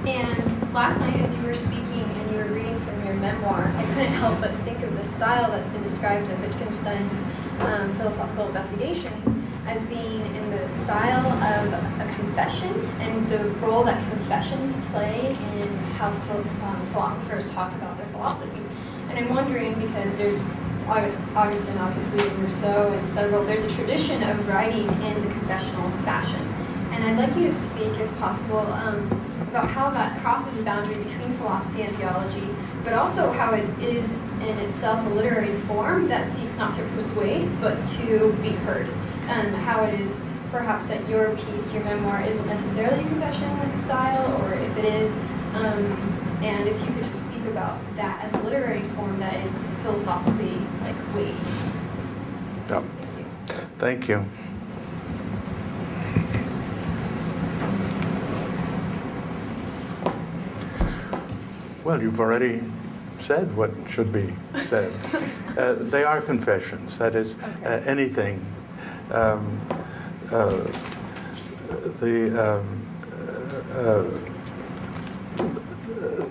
And last night as you were speaking and you were reading from your memoir, I couldn't help but think of the style that's been described in Wittgenstein's philosophical investigations as being in the style of a confession and the role that confessions play in how philosophers talk about their philosophy. And I'm wondering, because there's Augustine, obviously, and Rousseau, and several, there's a tradition of writing in the confessional fashion. And I'd like you to speak, if possible, about how that crosses a boundary between philosophy and theology, but also how it is in itself a literary form that seeks not to persuade, but to be heard. And how it is perhaps that your piece, your memoir, isn't necessarily a confession style, or if it is, and if you could just speak about that as a literary form that is philosophically weighty. Yeah. Thank you. Well, you've already said what should be said. They are confessions. That is, anything.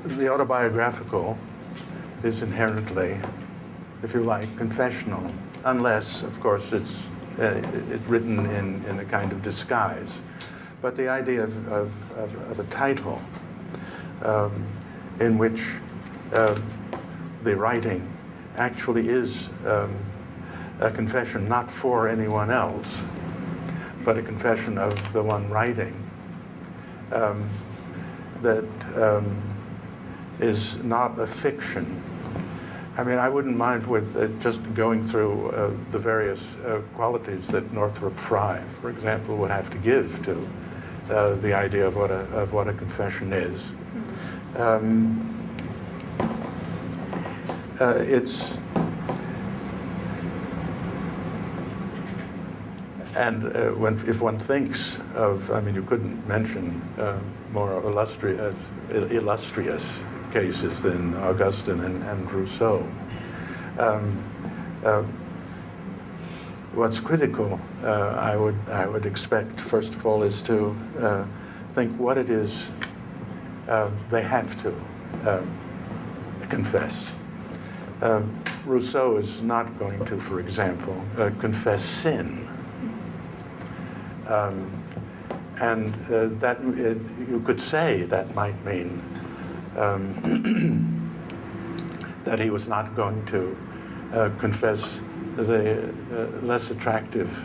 the autobiographical is inherently, if you like, confessional, unless, of course, it's written in a kind of disguise. But the idea of a title in which the writing actually is a confession not for anyone else, but a confession of the one writing, that is not a fiction. I mean, I wouldn't mind with just going through the various qualities that Northrop Frye, for example, would have to give to the idea of what a confession is. If one thinks of, I mean, you couldn't mention more illustrious cases than Augustine and Rousseau. What's critical, I would expect, first of all, is to think what it is they have to confess. Rousseau is not going to, for example, confess sin. You could say that might mean that he was not going to confess the less attractive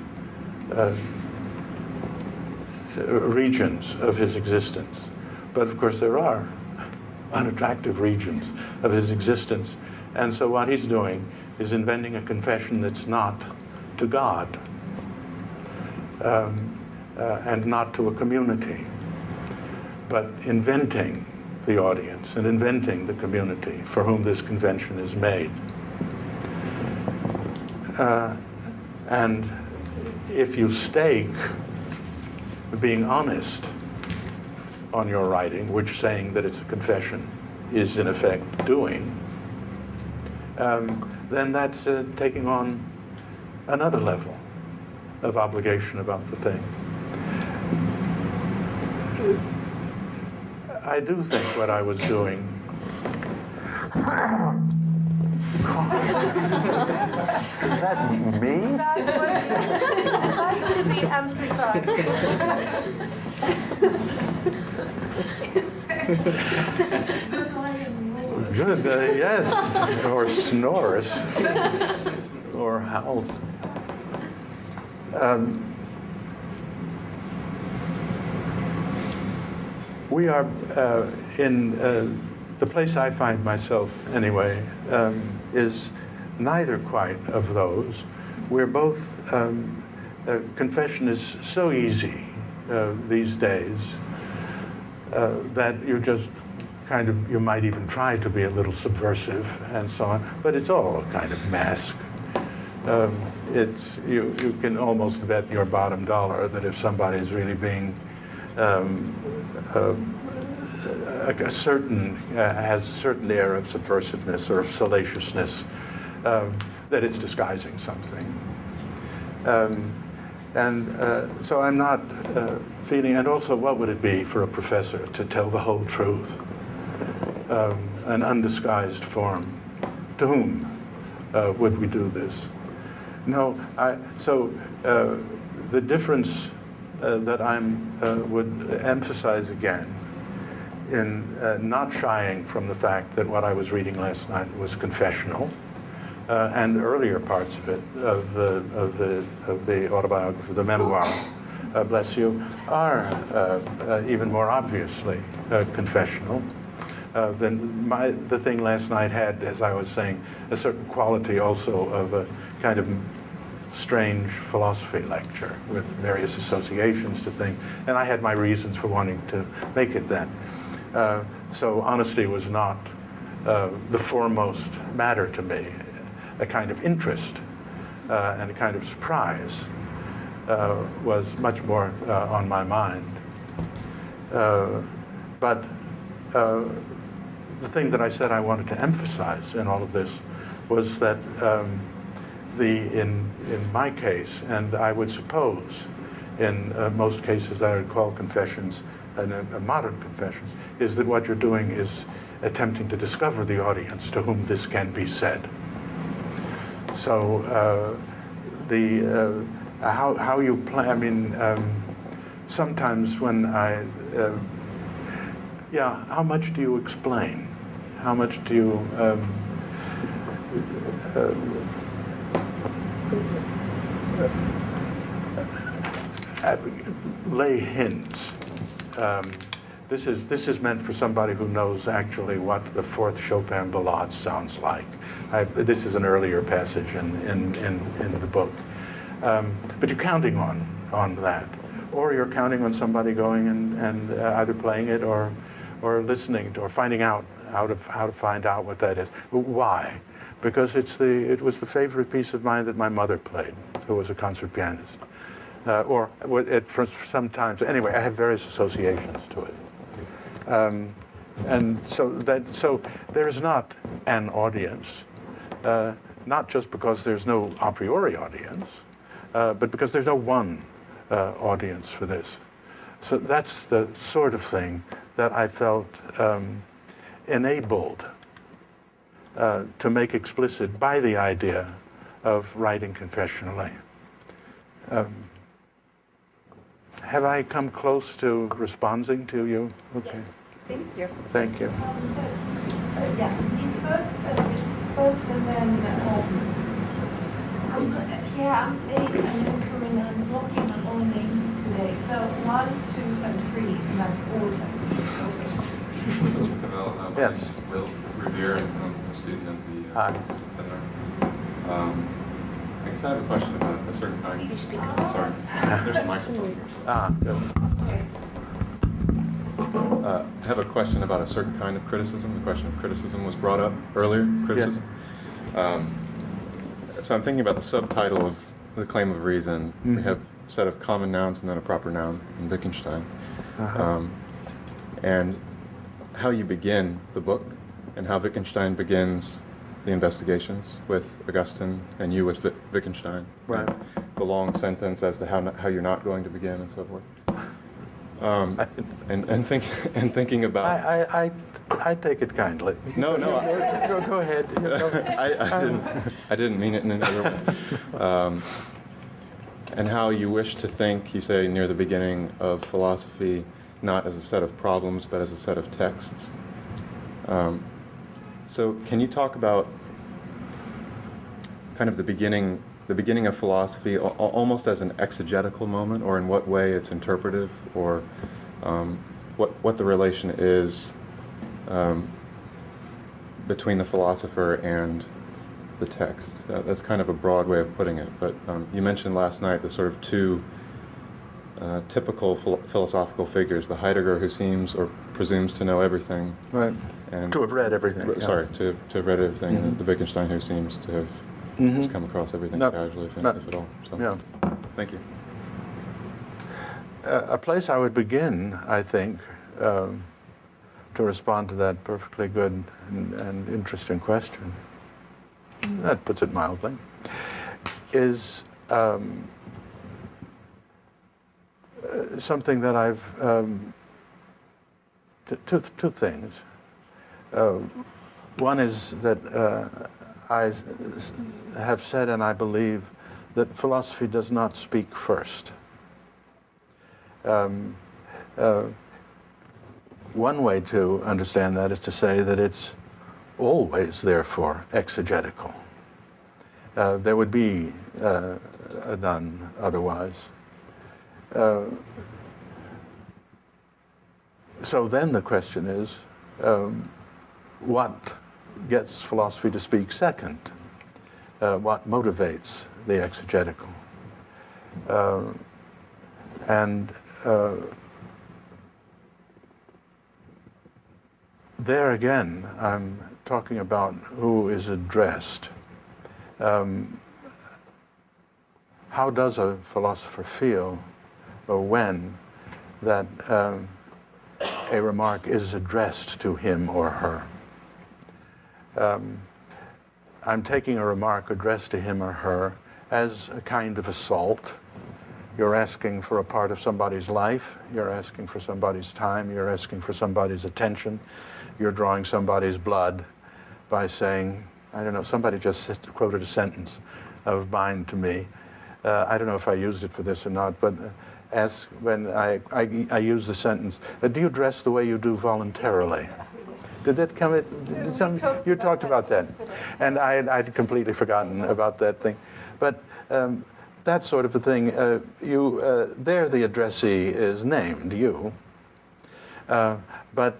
regions of his existence. But of course there are unattractive regions of his existence. And so what he's doing is inventing a confession that's not to God and not to a community, but inventing the audience and inventing the community for whom this convention is made. And if you stake being honest on your writing, which saying that it's a confession is in effect doing, then that's taking on another level of obligation about the thing. I do think what I was doing Is that me? That would be emphasized. Good, yes, or snores, or howls. We are in the place I find myself anyway is neither quite of those. We're both, confession is so easy these days that you just kind of, you might even try to be a little subversive and so on, but it's all a kind of mask. You can almost bet your bottom dollar that if somebody's really being has a certain air of subversiveness or of salaciousness, that it's disguising something. So I'm not feeling, and also what would it be for a professor to tell the whole truth, an undisguised form? To whom would we do this? No, the difference that I would emphasize again in not shying from the fact that what I was reading last night was confessional, and earlier parts of it, of the autobiography, the memoir, bless you, are even more obviously confessional. Then the thing last night had, as I was saying, a certain quality also of a kind of strange philosophy lecture with various associations to things, and I had my reasons for wanting to make it that. So honesty was not the foremost matter to me. A kind of interest and a kind of surprise was much more on my mind. But the thing that I said I wanted to emphasize in all of this was that in my case, and I would suppose in most cases I would call confessions a modern confession, is that what you're doing is attempting to discover the audience to whom this can be said. So how you play, I mean, sometimes when how much do you explain? How much do you lay hints? This is meant for somebody who knows actually what the fourth Chopin Ballade sounds like. This is an earlier passage in the book. But you're counting on that. Or you're counting on somebody going and either playing it or listening to, or finding out how to find out what that is. Why? Because it was the favorite piece of mine that my mother played, who was a concert pianist. For sometimes, anyway, I have various associations to it. And so there's not an audience, not just because there's no a priori audience, but because there's no one audience for this. So that's the sort of thing that I felt enabled to make explicit by the idea of writing confessionally. Have I come close to responding to you? Okay. Yes. Thank you. Thank you. Yeah, first and then, I'm 8 and then coming and blocking on all names today. So 1, 2, and 3, like order. Go first. Well, Yes. Will Revere, and I'm a student at the seminar. I guess I have a question about a certain kind. Sorry, there's a microphone here. I have a question about a certain kind of criticism. The question of criticism was brought up earlier. Criticism. Yeah. So I'm thinking about the subtitle of the claim of reason. Mm-hmm. We have a set of common nouns and then a proper noun in Wittgenstein. Uh-huh. And how you begin the book and how Wittgenstein begins the investigations with Augustine and you with Wittgenstein. Right. The long sentence as to how you're not going to begin and so forth. And thinking about. I take it kindly. No. Go ahead. I didn't mean it in another way. And how you wish to think, you say near the beginning of philosophy, not as a set of problems, but as a set of texts. So can you talk about kind of the beginning of philosophy almost as an exegetical moment, or in what way it's interpretive, or what the relation is between the philosopher and the text? That's kind of a broad way of putting it, but you mentioned last night the sort of two typical philosophical figures, the Heidegger who seems or presumes to know everything. Right. And to have read everything. Sorry, to have read everything, and the Wittgenstein who seems to have just come across everything casually, if at all. So, yeah. Thank you. A place I would begin, I think, to respond to that perfectly good and interesting question, that puts it mildly, is something that I've, two things. One is that I have said, and I believe, that philosophy does not speak first. One way to understand that is to say that it's always, therefore, exegetical. There would be none otherwise. So then the question is, what gets philosophy to speak second? What motivates the exegetical? There again, I'm talking about who is addressed. How does a philosopher feel, or when, that a remark is addressed to him or her? I'm taking a remark addressed to him or her as a kind of assault, You're asking for a part of somebody's life. You're asking for somebody's time. You're asking for somebody's attention. You're drawing somebody's blood by saying, I don't know, somebody just quoted a sentence of mine to me. I don't know if I used it for this or not, but when I use the sentence, do you dress the way you do voluntarily? Did that come? You talked about that, and I'd completely forgotten about that thing. But that sort of a thing, there the addressee is named, you. But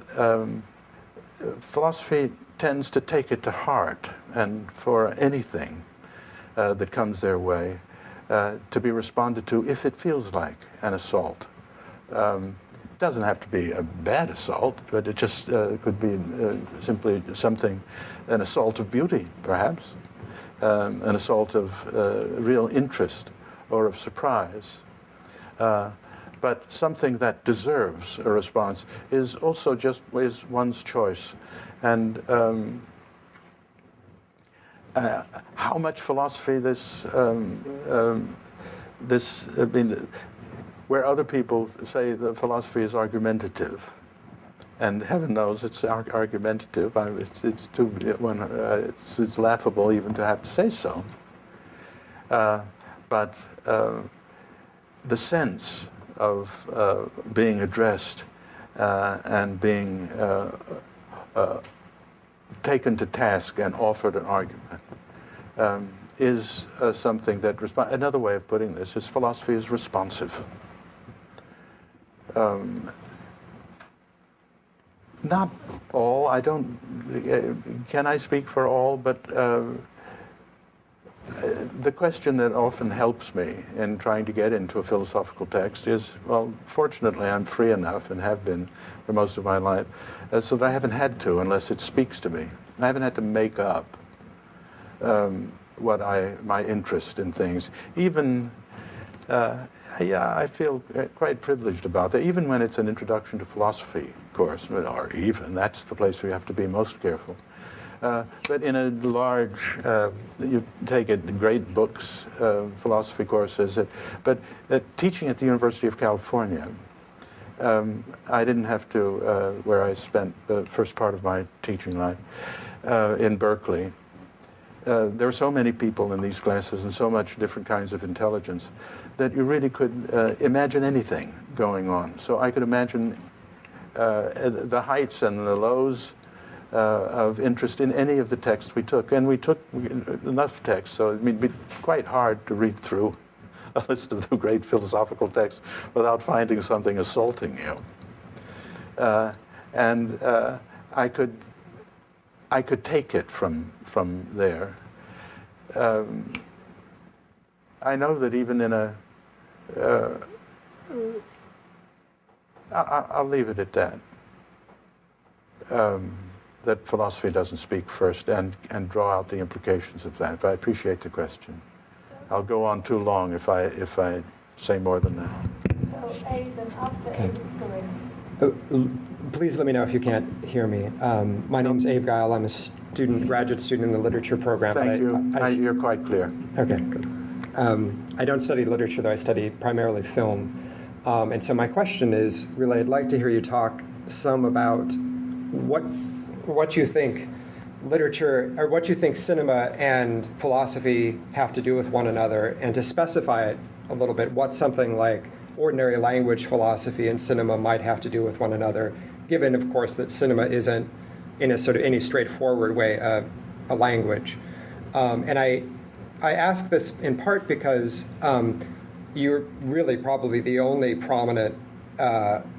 philosophy tends to take it to heart, and for anything that comes their way, to be responded to if it feels like an assault. It doesn't have to be a bad assault, but it just could be simply something, an assault of beauty, perhaps, an assault of real interest or of surprise. But something that deserves a response is also just is one's choice. And how much philosophy where other people say that philosophy is argumentative, and heaven knows it's argumentative. It's laughable even to have to say so. But the sense of being addressed and being taken to task and offered an argument is something that another way of putting this is philosophy is responsive. Not all, can I speak for all, but the question that often helps me in trying to get into a philosophical text is, well, fortunately I'm free enough and have been for most of my life, so that I haven't had to unless it speaks to me. I haven't had to make up my interest in things. Even, I feel quite privileged about that, even when it's an introduction to philosophy course, or even, that's the place where you have to be most careful. But in a large, you take it, great books, philosophy courses, but teaching at the University of California, I didn't have to, where I spent the first part of my teaching life, in Berkeley. There were so many people in these classes and so much different kinds of intelligence that you really could imagine anything going on. So I could imagine the heights and the lows of interest in any of the texts we took. And we took enough texts, so it'd be quite hard to read through a list of the great philosophical texts without finding something assaulting you. And I could take it from there. I know that even in I'll leave it at that. That philosophy doesn't speak first, and draw out the implications of that. But I appreciate the question. I'll go on too long if I say more than that. So Abe, and after Abe is going. Please let me know if you can't hear me. My name's Abe Geil. I'm a graduate student in the literature program. Thank you. You're quite clear. Okay, good. I don't study literature, though. I study primarily film. And so my question is, really, I'd like to hear you talk some about what you think literature, or what you think cinema and philosophy have to do with one another, and to specify it a little bit, what something like ordinary language philosophy and cinema might have to do with one another, given, of course, that cinema isn't, in a sort of any straightforward way, a language. And I ask this in part because you're really probably the only prominent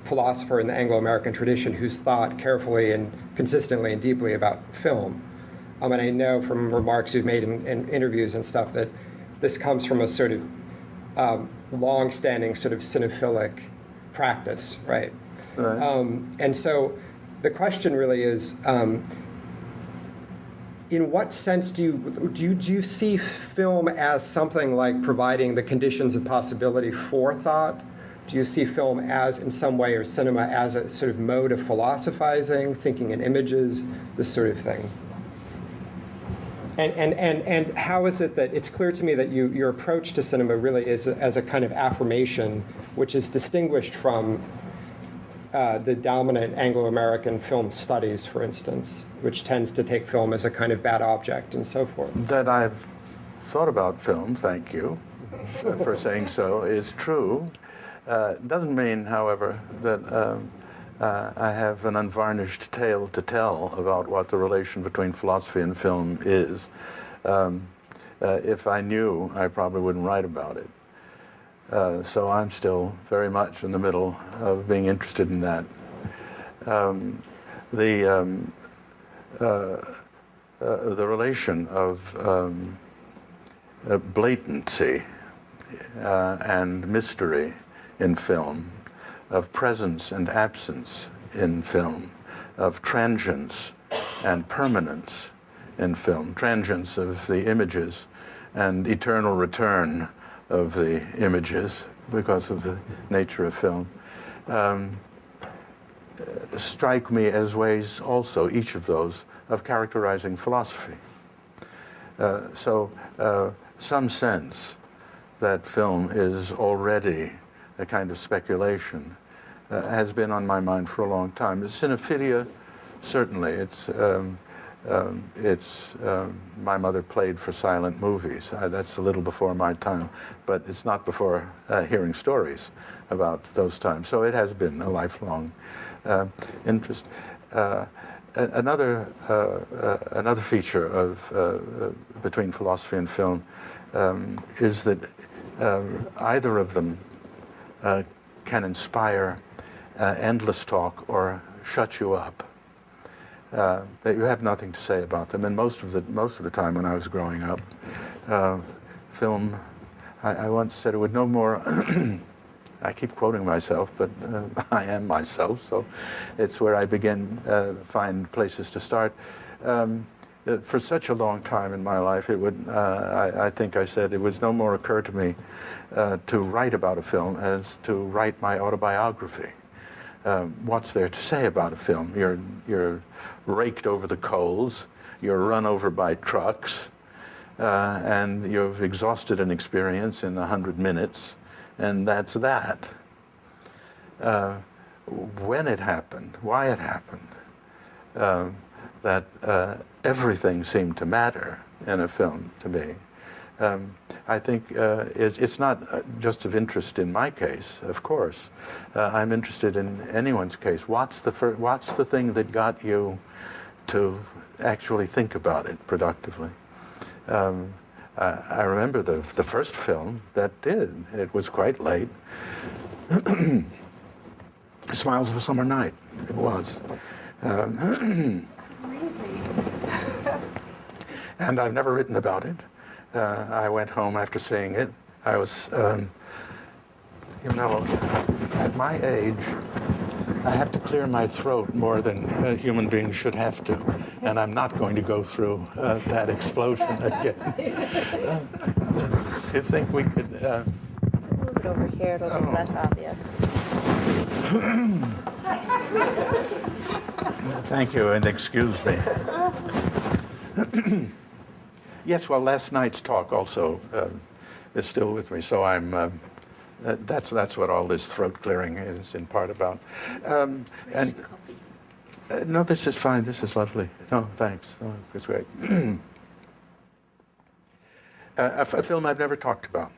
philosopher in the Anglo-American tradition who's thought carefully and consistently and deeply about film. And I know from remarks you've made in interviews and stuff that this comes from a sort of long-standing sort of cinephilic practice, right? Right. And so the question really is, in what sense do you see film as something like providing the conditions of possibility for thought? Do you see film as, in some way, or cinema as a sort of mode of philosophizing, thinking in images, this sort of thing? And how is it that it's clear to me that your approach to cinema really is as a kind of affirmation, which is distinguished from the dominant Anglo-American film studies, for instance, which tends to take film as a kind of bad object and so forth? That I've thought about film, thank you for saying so, is true. Doesn't mean, however, that I have an unvarnished tale to tell about what the relation between philosophy and film is. If I knew, I probably wouldn't write about it. So I'm still very much in the middle of being interested in that. The relation of blatancy and mystery in film, of presence and absence in film, of transience and permanence in film, transience of the images and eternal return of the images because of the nature of film, strike me as ways also, each of those, of characterizing philosophy. So some sense that film is already a kind of speculation has been on my mind for a long time. The cinephilia, certainly. My mother played for silent movies. That's a little before my time, but it's not before hearing stories about those times. So it has been a lifelong interest. Another feature of between philosophy and film is that either of them can inspire endless talk or shut you up. That you have nothing to say about them. And most of the time when I was growing up, film, I once said it would no more. I keep quoting myself, but I am myself, so it's where I find places to start. For such a long time in my life, it would. I think I said it was no more occur to me to write about a film as to write my autobiography. What's there to say about a film? You're raked over the coals, you're run over by trucks, and you've exhausted an experience in 100 minutes, and that's that. When it happened, why it happened, that everything seemed to matter in a film to me. I think it's not just of interest in my case, of course. I'm interested in anyone's case. What's the thing that got you to actually think about it productively? I remember the first film that did. It was quite late. Smiles of a Summer Night. It was. And I've never written about it. I went home after seeing it. I was, at my age, I have to clear my throat more than human beings should have to. And I'm not going to go through that explosion again. Do you think we could... Move it over here, it'll be less obvious. Thank you, and excuse me. Yes, well, last night's talk also is still with me, so I'm. That's what all this throat clearing is in part about. And no, this is fine. This is lovely. No, thanks. No, it's great. A film I've never talked about,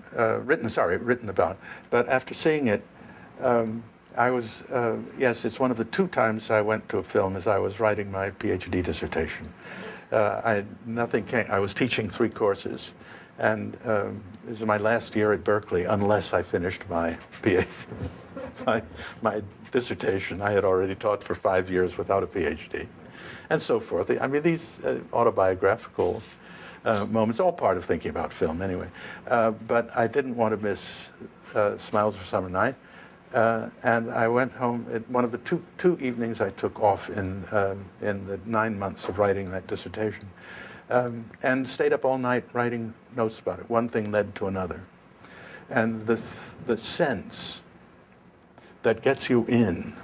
written about, but after seeing it, I was. Yes, it's one of the 2 times I went to a film as I was writing my PhD dissertation. I was teaching 3 courses, and it was my last year at Berkeley, unless I finished my my dissertation. I had already taught for 5 years without a PhD, and so forth. I mean, these autobiographical moments, all part of thinking about film anyway. But I didn't want to miss Smiles of a Summer Night. And I went home at one of the two evenings I took off in the 9 months of writing that dissertation, and stayed up all night writing notes about it. One thing led to another. And the sense that gets you in,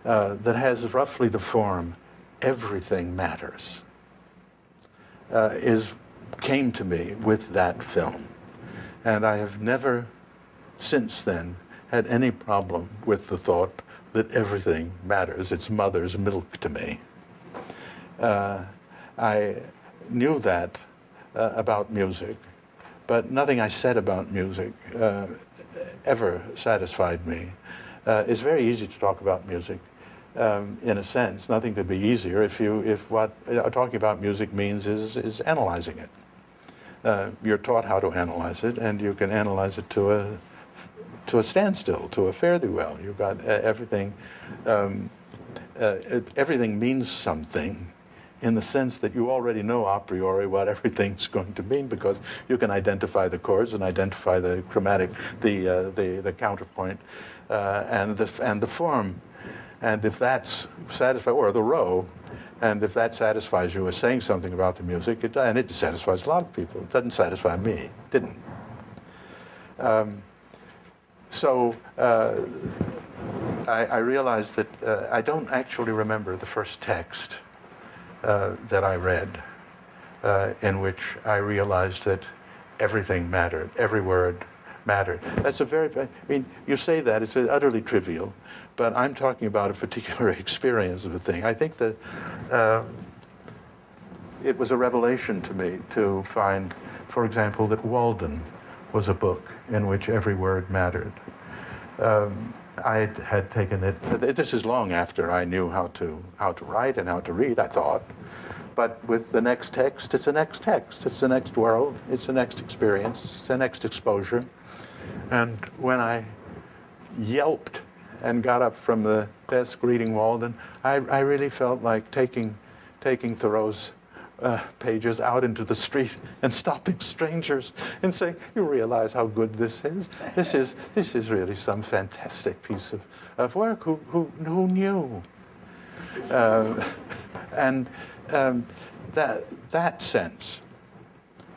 that has roughly the form, everything matters. came to me with that film. And I have never since then had any problem with the thought that everything matters. It's mother's milk to me. I knew that about music, but nothing I said about music ever satisfied me. It's very easy to talk about music. In a sense, nothing could be easier if what talking about music means is analyzing it. You're taught how to analyze it, and you can analyze it to a standstill, to a fare thee well. You've got everything. Everything means something, in the sense that you already know a priori what everything's going to mean, because you can identify the chords and identify the chromatic, the counterpoint, and the form. And if that's satisfied, or the row, and if that satisfies you as saying something about the music, and it satisfies a lot of people. It doesn't satisfy me. It didn't. So I realized that I don't actually remember the first text that I read in which I realized that everything mattered, every word mattered. That's a very, I mean, you say that, it's utterly trivial, but I'm talking about a particular experience of a thing. I think that it was a revelation to me to find, for example, that Walden was a book in which every word mattered. I had taken it, this is long after I knew how to write and how to read, I thought. But with the next text, it's the next text. It's the next world. It's the next experience. It's the next exposure. And when I yelped and got up from the desk reading Walden, I really felt like taking Thoreau's pages out into the street and stopping strangers and saying, "You realize how good this is? This is really some fantastic piece of work. Who knew?" And that sense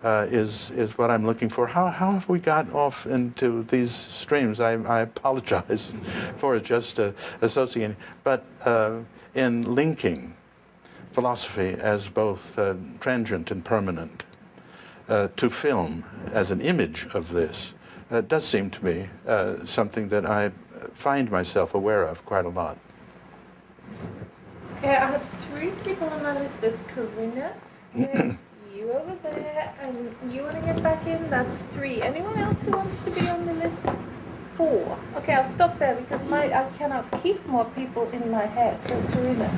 is what I'm looking for. How have we got off into these streams? I apologize for just associating, but in linking philosophy as both transient and permanent to film as an image of this does seem to me something that I find myself aware of quite a lot. Okay, I have 3 people on my list. There's Karina, there's you over there, and you want to get back in? That's 3. Anyone else who wants to be on the list? 4. Okay, I'll stop there because I cannot keep more people in my head. So Karina.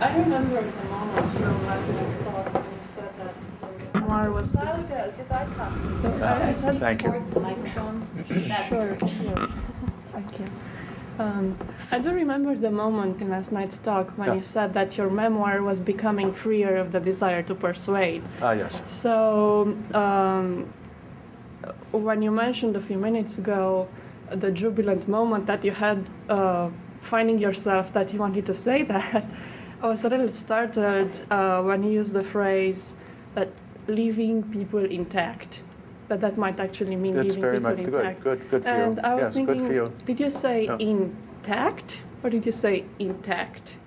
I remember the moment from last night's talk when you said that the memoir was... Louder, because I can't. So I said Thank you. the microphones. Sure. Thank you. I do remember the moment in last night's talk when you said that your memoir was becoming freer of the desire to persuade. Yes. So when you mentioned a few minutes ago the jubilant moment that you had finding yourself that you wanted to say that, I was a little startled when you used the phrase that leaving people intact. That might actually mean That's leaving very people much intact. good for you. And I was Yes, thinking, good for you. did you say intact or did you say intact?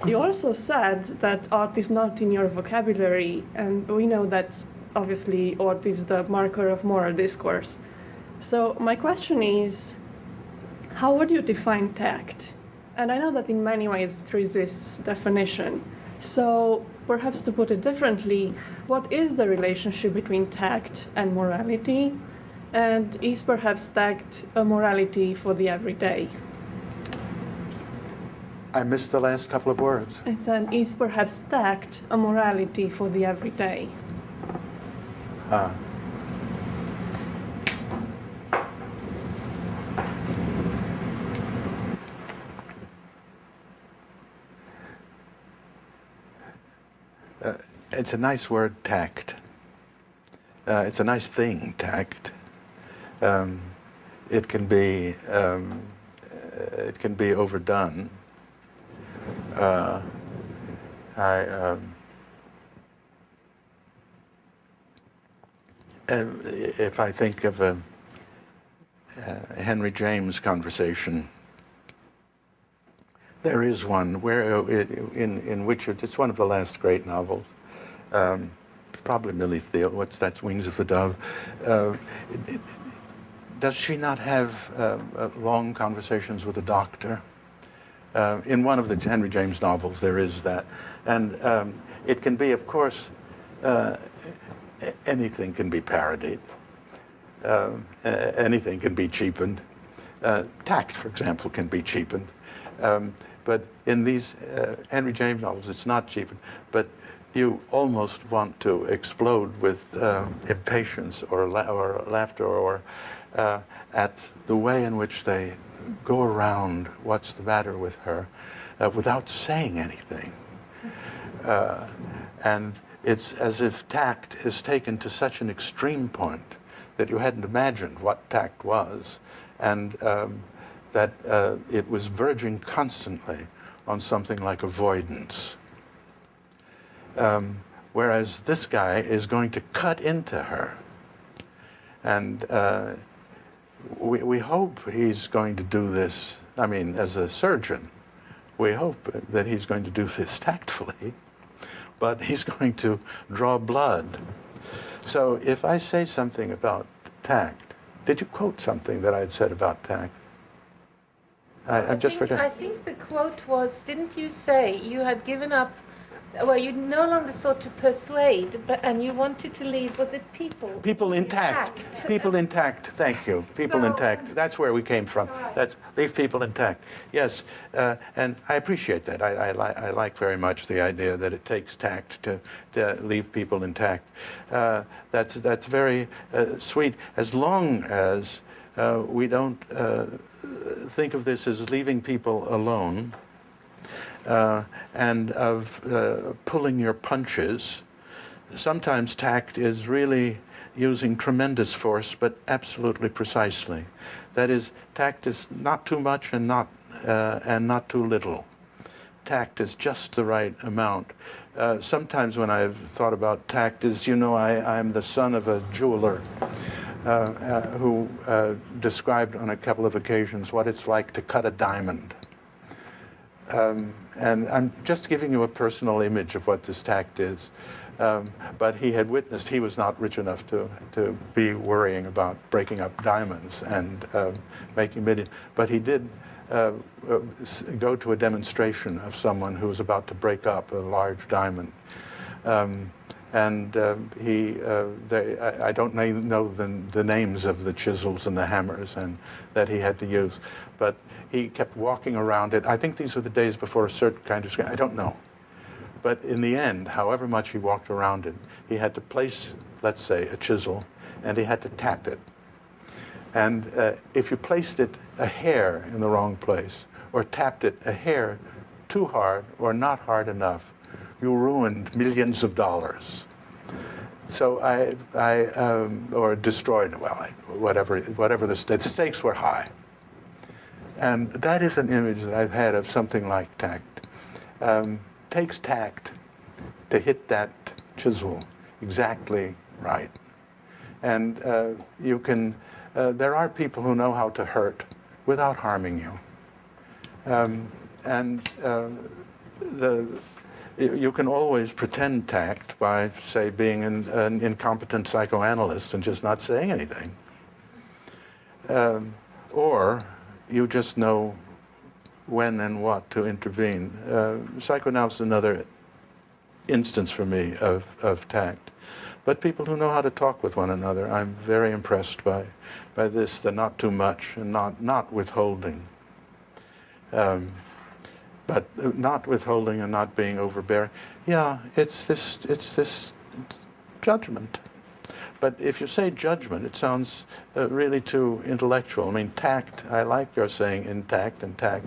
You also said that art is not in your vocabulary, and we know that obviously art is the marker of moral discourse. So my question is, how would you define tact? And I know that in many ways there is this definition. So perhaps to put it differently, what is the relationship between tact and morality? And is perhaps tact a morality for the everyday? I missed the last couple of words. I said, is perhaps tact a morality for the everyday? It's a nice word, tact. It's a nice thing, tact. It can be overdone. If I think of a Henry James conversation There is one in which it's one of the last great novels. Probably Millie Thiel. That's Wings of the Dove. Does she not have long conversations with a doctor? In one of the Henry James novels, there is that, and it can be, of course, anything can be parodied. Anything can be cheapened. Tact, for example, can be cheapened. But in these Henry James novels, it's not cheapened, but you almost want to explode with impatience or laughter or at the way in which they go around what's the matter with her without saying anything. And it's as if tact is taken to such an extreme point that you hadn't imagined what tact was, and that it was verging constantly on something like avoidance. Whereas this guy is going to cut into her. And we hope he's going to do this, I mean, as a surgeon, we hope that he's going to do this tactfully, but he's going to draw blood. So if I say something about tact, did you quote something that I had said about tact? I've just forgotten. I think the quote was, didn't you say you had given up, well, you no longer sought to persuade, and you wanted to leave, was it people? People intact. People intact, thank you. People intact. That's where we came from. That's leave people intact. Yes, and I appreciate that. I like very much the idea that it takes tact to leave people intact. That's very sweet, as long as we don't think of this as leaving people alone, and of pulling your punches. Sometimes tact is really using tremendous force, but absolutely precisely. That is, tact is not too much and not too little. Tact is just the right amount. Sometimes when I've thought about tact is, I'm the son of a jeweler who described on a couple of occasions what it's like to cut a diamond. And I'm just giving you a personal image of what this tact is. But he had witnessed, he was not rich enough to be worrying about breaking up diamonds and making millions. But he did go to a demonstration of someone who was about to break up a large diamond. I don't know the names of the chisels and the hammers and that he had to use, but he kept walking around it. I think these were the days before a certain kind of screen. I don't know. But in the end, however much he walked around it, he had to place, let's say, a chisel, and he had to tap it. And if you placed it a hair in the wrong place, or tapped it a hair too hard or not hard enough, you ruined millions of dollars. So or destroyed, whatever the stakes were high. And that is an image that I've had of something like tact. Takes tact to hit that chisel exactly right. And there are people who know how to hurt without harming you. You can always pretend tact by, say, being an incompetent psychoanalyst and just not saying anything. Or you just know when and what to intervene. Psychoanalysis is another instance for me of tact. But people who know how to talk with one another, I'm very impressed by this, the not too much and not withholding. But not withholding and not being overbearing. Yeah, it's this judgment. But if you say judgment, it sounds really too intellectual. I mean, tact, I like your saying intact and tact.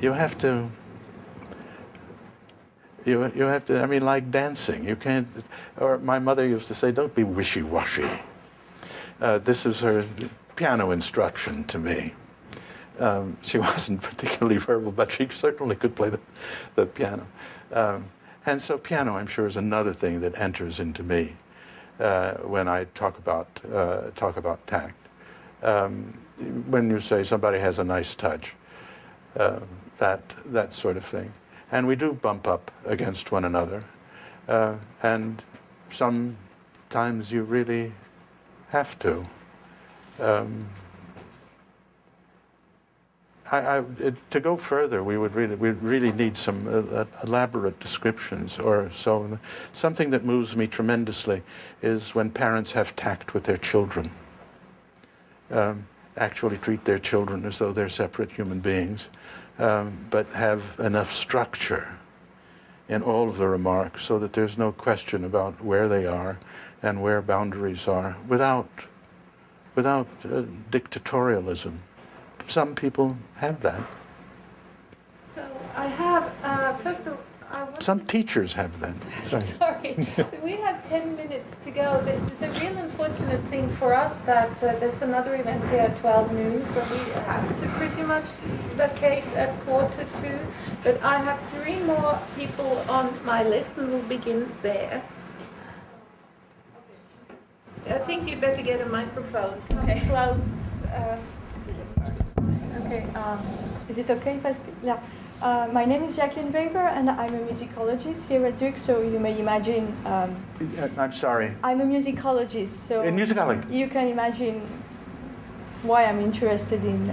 You have to, I mean, like dancing. You can't, or my mother used to say, don't be wishy-washy. This is her piano instruction to me. She wasn't particularly verbal, but she certainly could play the piano. And so piano, I'm sure, is another thing that enters into me when I talk about tact. When you say somebody has a nice touch, that sort of thing. And we do bump up against one another. And sometimes you really have to. To go further, we really need some elaborate descriptions or so. Something that moves me tremendously is when parents have tact with their children. Actually treat their children as though they're separate human beings, but have enough structure in all of the remarks so that there's no question about where they are and where boundaries are without dictatorialism. Some people have that. So I have, first of all, Some teachers have that. Sorry, we have 10 minutes to go. It's a real unfortunate thing for us that there's another event here at 12 noon, so we have to pretty much vacate at 1:45. But I have 3 more people on my list, and we'll begin there. I think you better get a microphone. Okay. Close. Okay. Is it okay if I speak? Yeah. My name is Jacqueline Weber, and I'm a musicologist here at Duke. So you may imagine. I'm sorry. I'm a musicologist, so in musicology, you can imagine why I'm interested in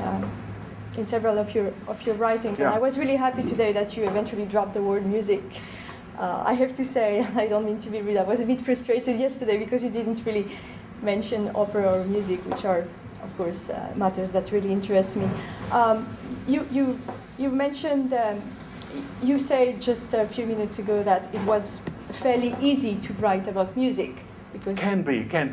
several of your writings. Yeah. And I was really happy today that you eventually dropped the word music. I have to say, I don't mean to be rude. I was a bit frustrated yesterday because you didn't really mention opera or music, which are, of course, matters that really interest me. You mentioned, you said just a few minutes ago that it was fairly easy to write about music. Because it can be it can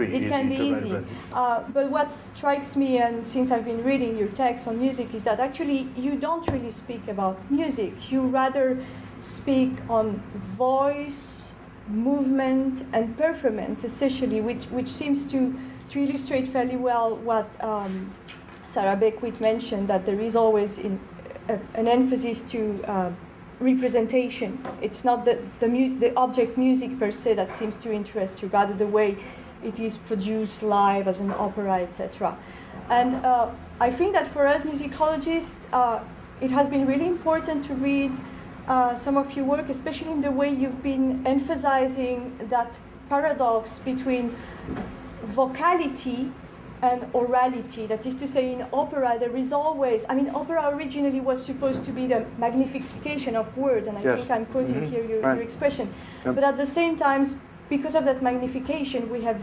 be easy. But what strikes me, and since I've been reading your text on music, is that actually you don't really speak about music. You rather speak on voice, movement, and performance, essentially, which seems to illustrate fairly well what Sarah Beckwith mentioned, that there is always an emphasis to representation. It's not the object music per se that seems to interest you, rather the way it is produced live as an opera, etc. And I think that for us musicologists, it has been really important to read some of your work, especially in the way you've been emphasizing that paradox between vocality and orality. That is to say, in opera, there is always, opera originally was supposed to be the magnification of words, and I think I'm quoting here your expression. Yep. But at the same time, because of that magnification, we have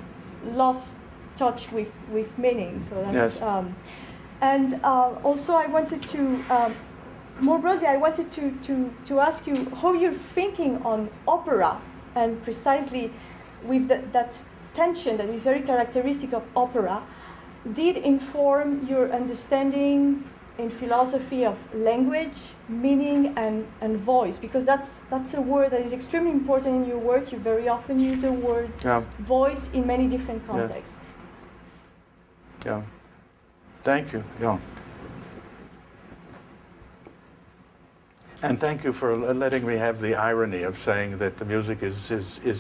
lost touch with meaning. So that's, also I wanted to, more broadly, I wanted to ask you how you're thinking on opera, and precisely with that tension that is very characteristic of opera, did inform your understanding in philosophy of language, meaning, and voice, because that's a word that is extremely important in your work. You very often use the word voice in many different contexts. Yeah. Thank you. Yeah. And thank you for letting me have the irony of saying that the music is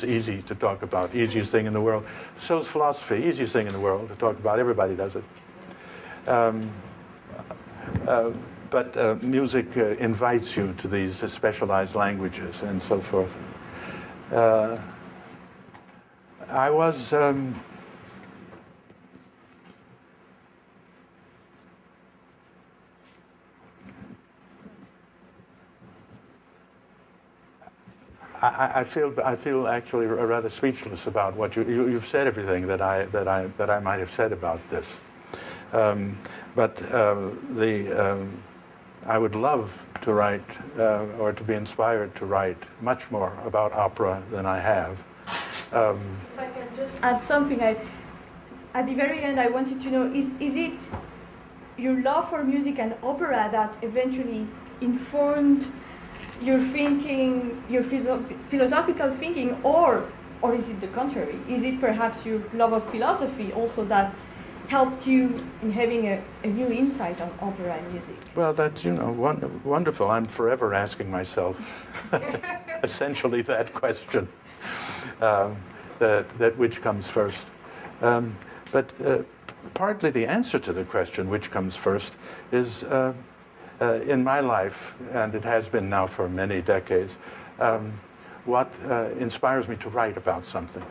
easy to talk about, easiest thing in the world. So is philosophy, easiest thing in the world to talk about. Everybody does it. But music invites you to these specialized languages and so forth. I was... I feel actually rather speechless about what you've said. Everything that I might have said about this, but I would love to write or to be inspired to write much more about opera than I have. If I can just add something, at the very end, I wanted to know: is it your love for music and opera that eventually informed your thinking, your philosophical thinking, or is it the contrary? Is it perhaps your love of philosophy also that helped you in having a new insight on opera and music? Well, that's, wonderful. I'm forever asking myself essentially that question, that which comes first. But partly the answer to the question, which comes first, is in my life, and it has been now for many decades, what inspires me to write about something,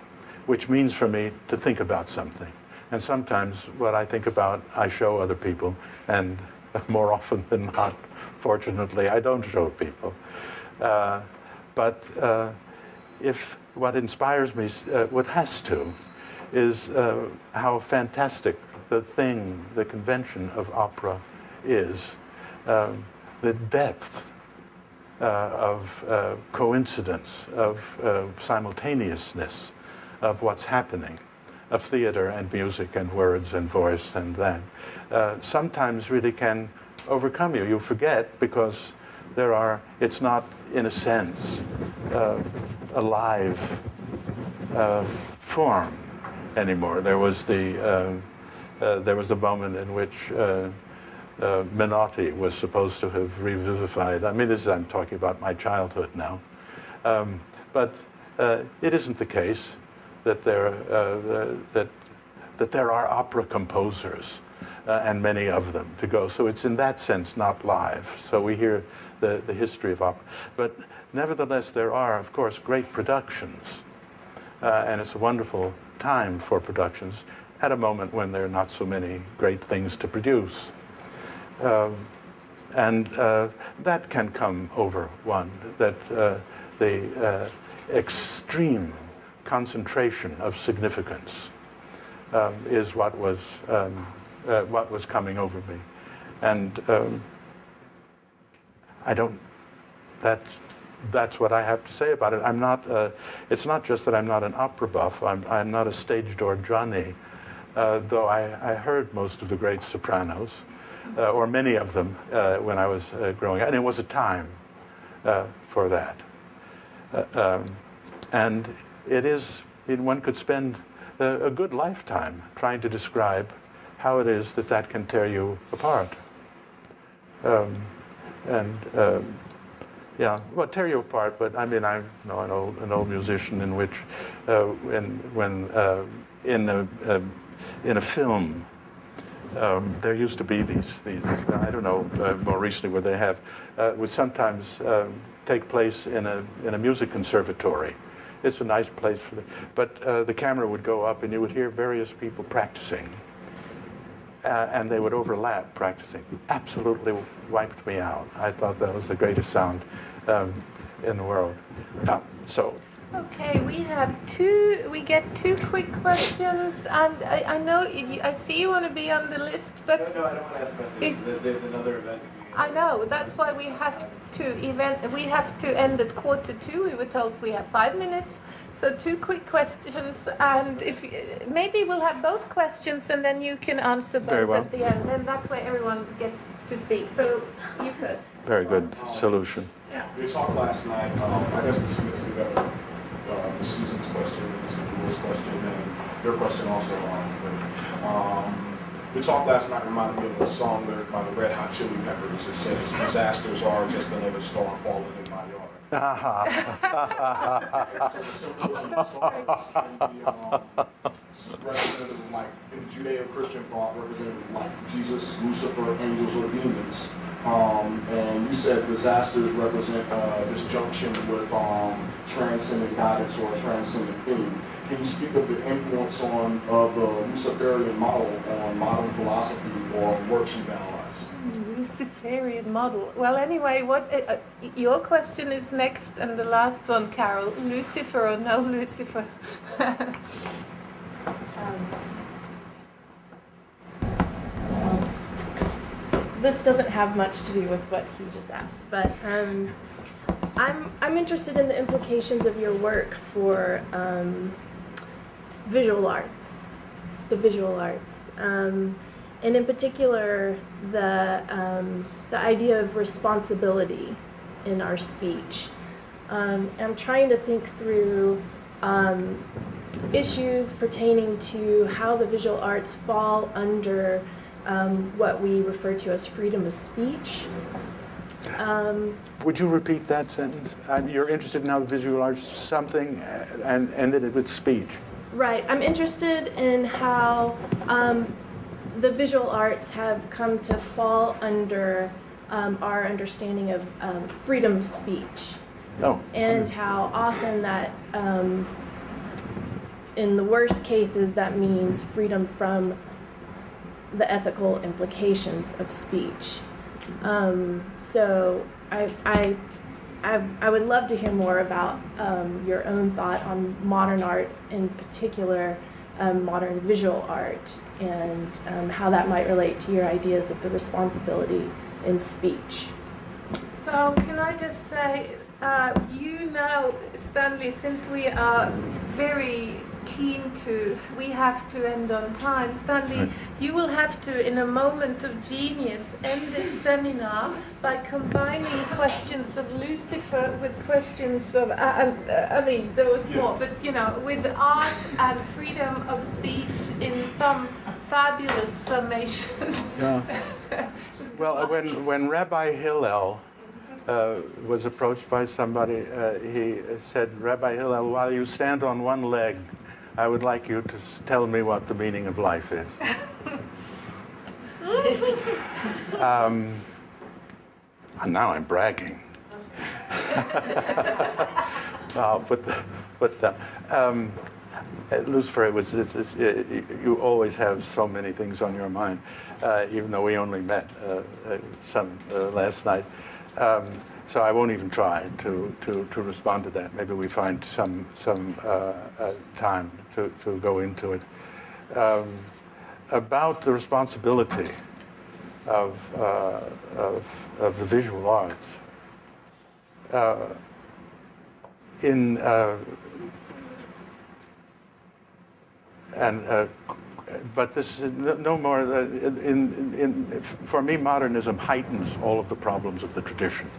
which means for me to think about something. And sometimes what I think about, I show other people, and more often than not, fortunately, I don't show people. But if what inspires me, what has to, is how fantastic the thing, the convention of opera is, the depth of coincidence, of simultaneousness of what's happening, of theater and music and words and voice and that, sometimes really can overcome you. You forget because it's not, in a sense, a live form anymore. There was the moment in which Menotti was supposed to have revivified. I mean, I'm talking about my childhood now, but it isn't the case that there are opera composers, and many of them to go. So it's in that sense not live. So we hear the history of opera, but nevertheless there are, of course, great productions, and it's a wonderful time for productions at a moment when there are not so many great things to produce. And that can come over one, that the extreme concentration of significance is what was coming over me. And that's what I have to say about it. I'm not, it's not just that I'm not an opera buff, I'm not a stage door Johnny, though I heard most of the great sopranos, or many of them when I was growing up, and it was a time for that. And it is, one could spend a good lifetime trying to describe how it is that can tear you apart. Yeah, well, tear you apart, but I mean, I know an old musician in which, in a film, there used to be these I don't know, more recently where they have, would sometimes take place in a music conservatory. It's a nice place for but the camera would go up and you would hear various people practicing. And they would overlap practicing. Absolutely wiped me out. I thought that was the greatest sound in the world. Okay, we get two quick questions, and I know, I see you want to be on the list, but... No, I don't want to ask about this. There's another event. I know, that's why we have to end at 1:45. We were told we have 5 minutes. So two quick questions, and if maybe we'll have both questions, and then you can answer both at the end, and that way everyone gets to speak. So you could. Very good solution. Yeah. We talked last night. I guess this is together. Susan's question, Louis' question, and your question also. We talked last night. Reminded me of a song lyric by the Red Hot Chili Peppers. It says, "Disasters are just another star falling in my yard." Representative like in Judeo-Christian thought, representative like Jesus, Lucifer, angels, or demons. And you said disasters represent disjunction with transcendent guidance or a transcendent theme. Can you speak of the influence of the Luciferian model on modern philosophy or works you've analyzed? Luciferian model. Well, anyway, what your question is next, and the last one, Carol. Lucifer or no Lucifer? This doesn't have much to do with what he just asked, but I'm interested in the implications of your work for visual arts, the visual arts, and in particular the idea of responsibility in our speech. I'm trying to think through issues pertaining to how the visual arts fall under what we refer to as freedom of speech. Would you repeat that sentence? You're interested in how the visual arts something and ended it with speech. Right. I'm interested in how the visual arts have come to fall under our understanding of freedom of speech. Oh. And how often that, in the worst cases, that means freedom from the ethical implications of speech. So I would love to hear more about your own thought on modern art, in particular modern visual art, and how that might relate to your ideas of the responsibility in speech. So can I just say, Stanley, since we are very keen we have to end on time. Stanley, you will have to, in a moment of genius, end this seminar by combining questions of Lucifer with questions of, I mean, there was more, but with art and freedom of speech in some fabulous summation. Yeah. Well, when Rabbi Hillel was approached by somebody, he said, Rabbi Hillel, while you stand on one leg, I would like you to tell me what the meaning of life is. And now I'm bragging. I'll put that. Lucifer, you always have so many things on your mind, even though we only met last night. So I won't even try to respond to that. Maybe we find some time to go into it. About the responsibility of the visual arts. But this is no more. For me, modernism heightens all of the problems of the tradition.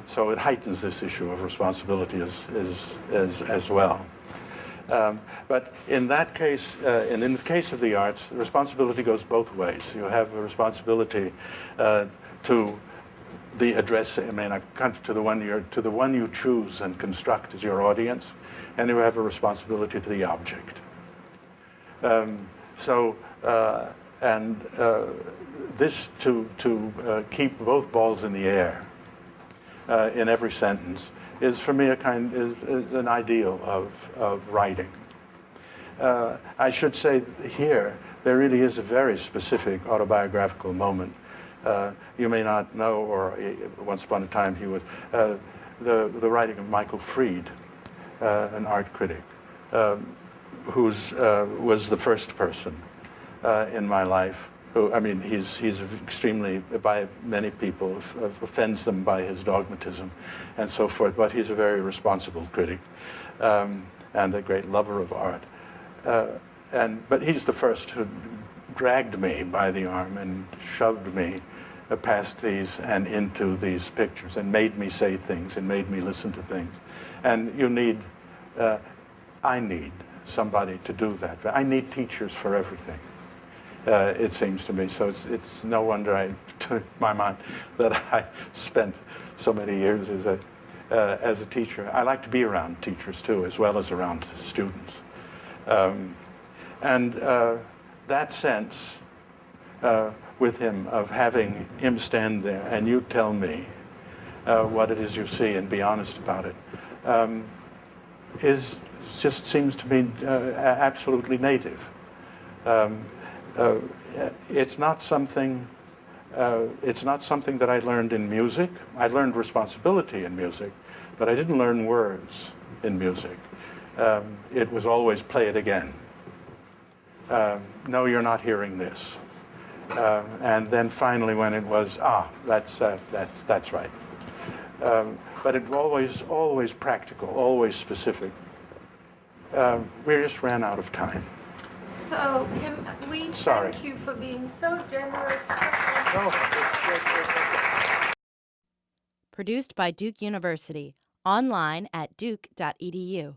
So it heightens this issue of responsibility as well. But in that case, and in the case of the arts, the responsibility goes both ways. You have a responsibility to the address. I mean, I've come to the one you choose and construct as your audience, and you have a responsibility to the object. This to keep both balls in the air in every sentence is for me is an ideal of writing. I should say here there really is a very specific autobiographical moment. You may not know, or once upon a time he was the writing of Michael Fried, an art critic, who was the first person in my life. Who, I mean, he's extremely, by many people, offends them by his dogmatism and so forth, but he's a very responsible critic and a great lover of art. But he's the first who dragged me by the arm and shoved me past these and into these pictures and made me say things and made me listen to things. And I need somebody to do that. I need teachers for everything. It seems to me. So it's no wonder to my mind that I spent so many years as a teacher. I like to be around teachers too, as well as around students. That sense with him of having him stand there and you tell me what it is you see and be honest about it just seems to me absolutely native. It's not something that I learned in music. I learned responsibility in music, but I didn't learn words in music. It was always play it again. No, you're not hearing this. And then finally, when it was that's right. But it was always practical, always specific. We just ran out of time. So can we thank you for being so generous. Produced by Duke University, online at duke.edu.